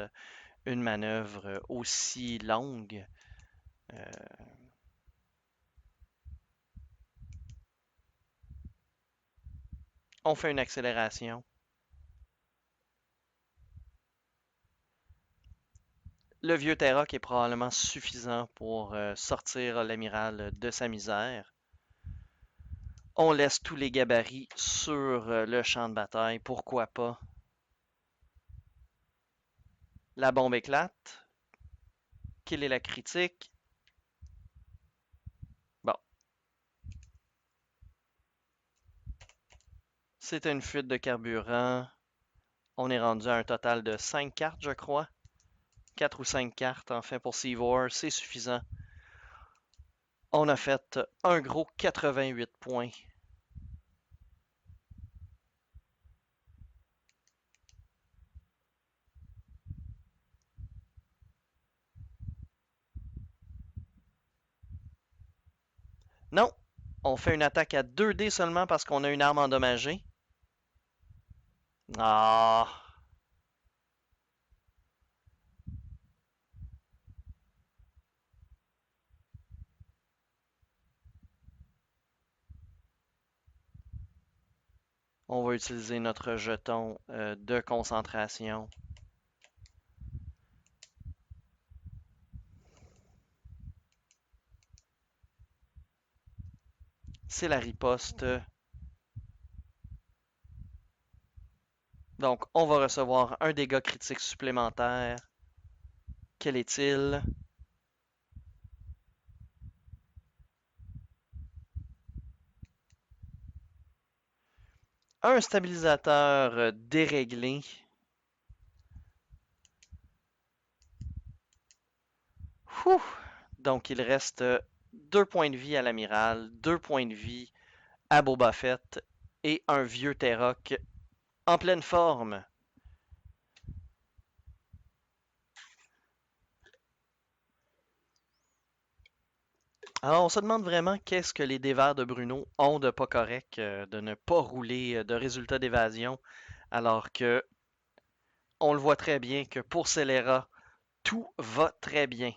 Speaker 1: une manœuvre aussi longue. Euh, on fait une accélération. Le vieux Terroc est probablement suffisant pour sortir l'amiral de sa misère. On laisse tous les gabarits sur le champ de bataille. Pourquoi pas? La bombe éclate. Quelle est la critique? Bon, c'est une fuite de carburant. On est rendu à un total de 5 cartes, je crois. 4 ou 5 cartes, enfin, pour Seavor. C'est suffisant. On a fait un gros 88 points. Non, on fait une attaque à 2 dés seulement parce qu'on a une arme endommagée. Ah, on va utiliser notre jeton de concentration. C'est la riposte. Donc, on va recevoir un dégât critique supplémentaire. Quel est-il? Un stabilisateur déréglé. Ouh! Donc, il reste 2 points de vie à l'amiral, 2 points de vie à Boba Fett et un vieux Terrock en pleine forme. Alors, on se demande vraiment qu'est-ce que les dévers de Bruno ont de pas correct de ne pas rouler de résultat d'évasion, alors que on le voit très bien que pour Celera, tout va très bien.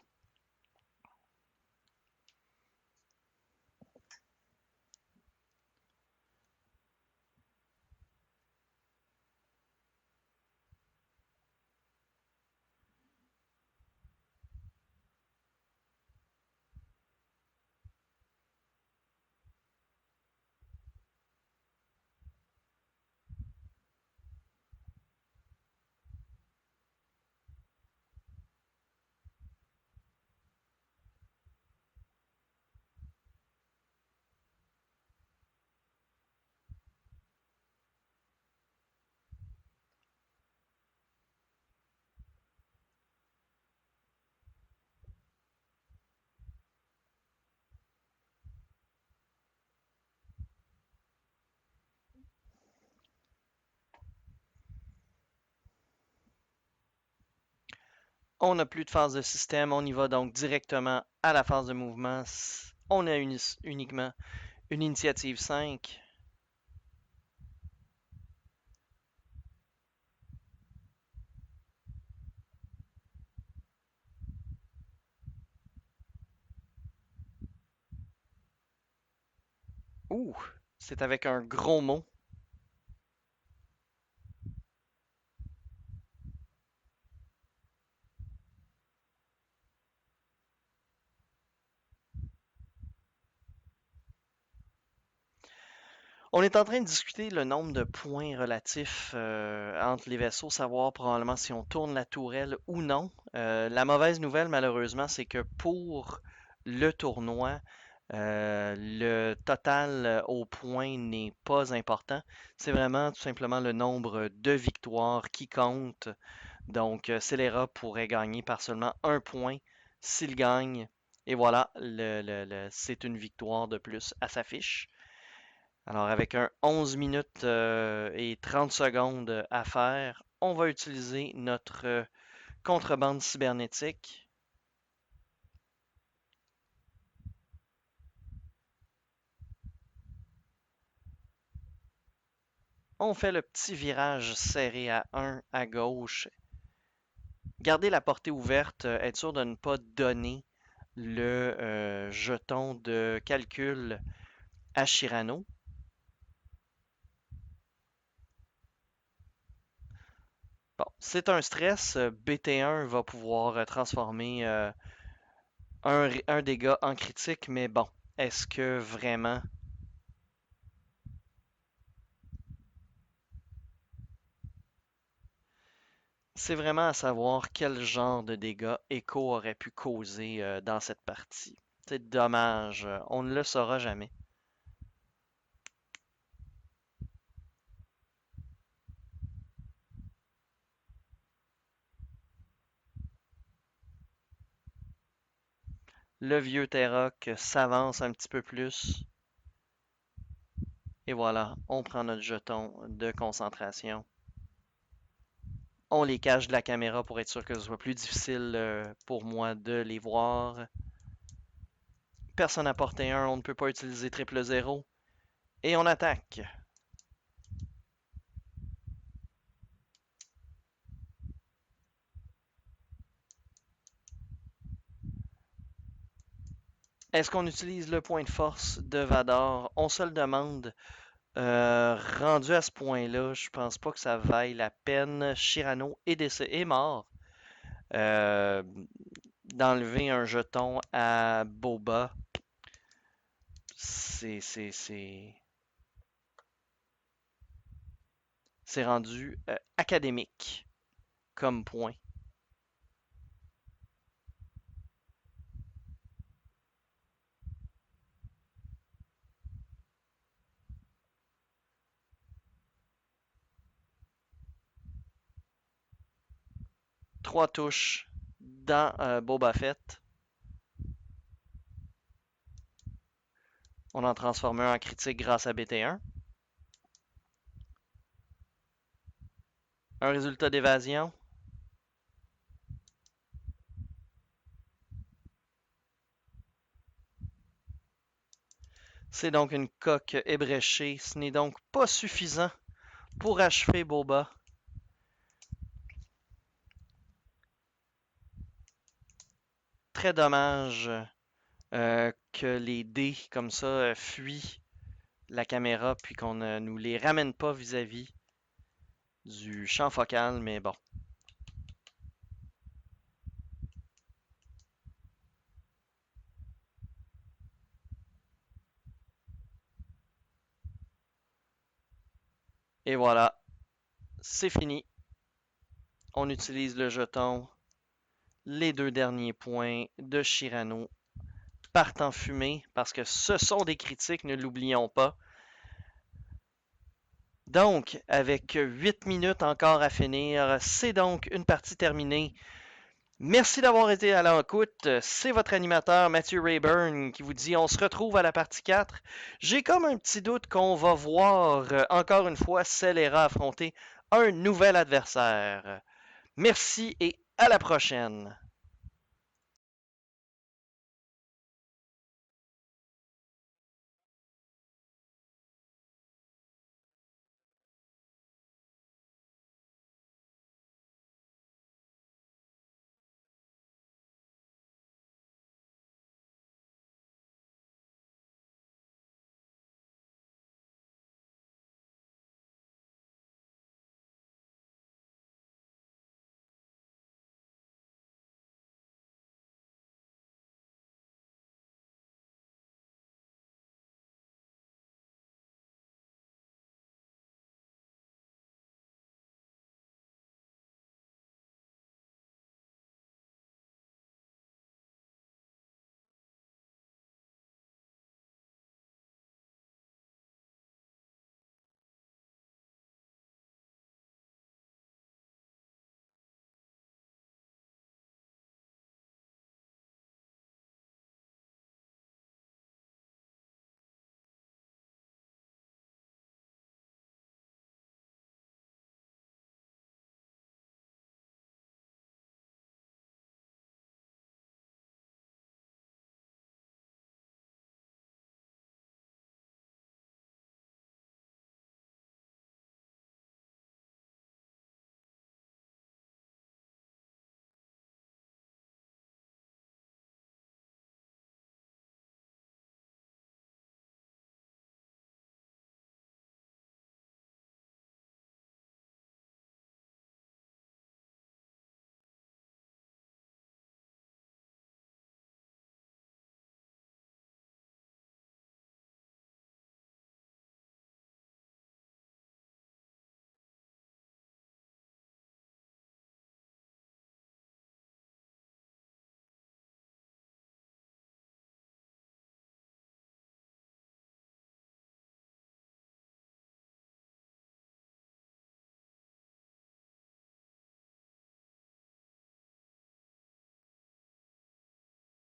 Speaker 1: On n'a plus de phase de système, on y va donc directement à la phase de mouvement. On a uniquement une initiative 5. Ouh, c'est avec un gros mot. On est en train de discuter le nombre de points relatifs entre les vaisseaux, savoir probablement si on tourne la tourelle ou non. La mauvaise nouvelle, malheureusement, c'est que pour le tournoi, le total au point n'est pas important. C'est vraiment tout simplement le nombre de victoires qui compte. Donc, Celera pourrait gagner par seulement 1 point s'il gagne. Et voilà, c'est une victoire de plus à sa fiche. Alors, avec un 11 minutes et 30 secondes à faire, on va utiliser notre contrebande cybernétique. On fait le petit virage serré à 1 à gauche. Garder la portée ouverte, être sûr de ne pas donner le jeton de calcul à Shirano. Bon, c'est un stress. BT1 va pouvoir transformer un dégât en critique, mais bon, est-ce que vraiment c'est vraiment à savoir quel genre de dégâts Echo aurait pu causer dans cette partie. C'est dommage, on ne le saura jamais. Le vieux Terrock s'avance un petit peu plus. Et voilà, on prend notre jeton de concentration. On les cache de la caméra pour être sûr que ce soit plus difficile pour moi de les voir. Personne n'a porté 1, on ne peut pas utiliser triple zéro. Et on attaque. Est-ce qu'on utilise le point de force de Vador? On se le demande. Rendu à ce point-là, je pense pas que ça vaille la peine. Shirano est mort. Euh, D'enlever un jeton à Boba, c'est rendu académique comme point. 3 touches dans Boba Fett. On en transforme un en critique grâce à BT1. Un résultat d'évasion. C'est donc une coque ébréchée. Ce n'est donc pas suffisant pour achever Boba. Très dommage que les dés comme ça fuient la caméra puis qu'on ne nous les ramène pas vis-à-vis du champ focal, mais bon. Et voilà, c'est fini. On utilise le jeton. Les 2 derniers points de Shirano partent en fumée parce que ce sont des critiques, ne l'oublions pas. Donc, avec 8 minutes encore à finir, c'est donc une partie terminée. Merci d'avoir été à l'écoute. C'est votre animateur Mathieu Rayburn qui vous dit on se retrouve à la partie 4. J'ai comme un petit doute qu'on va voir encore une fois Celera affronter un nouvel adversaire. Merci et à la prochaine.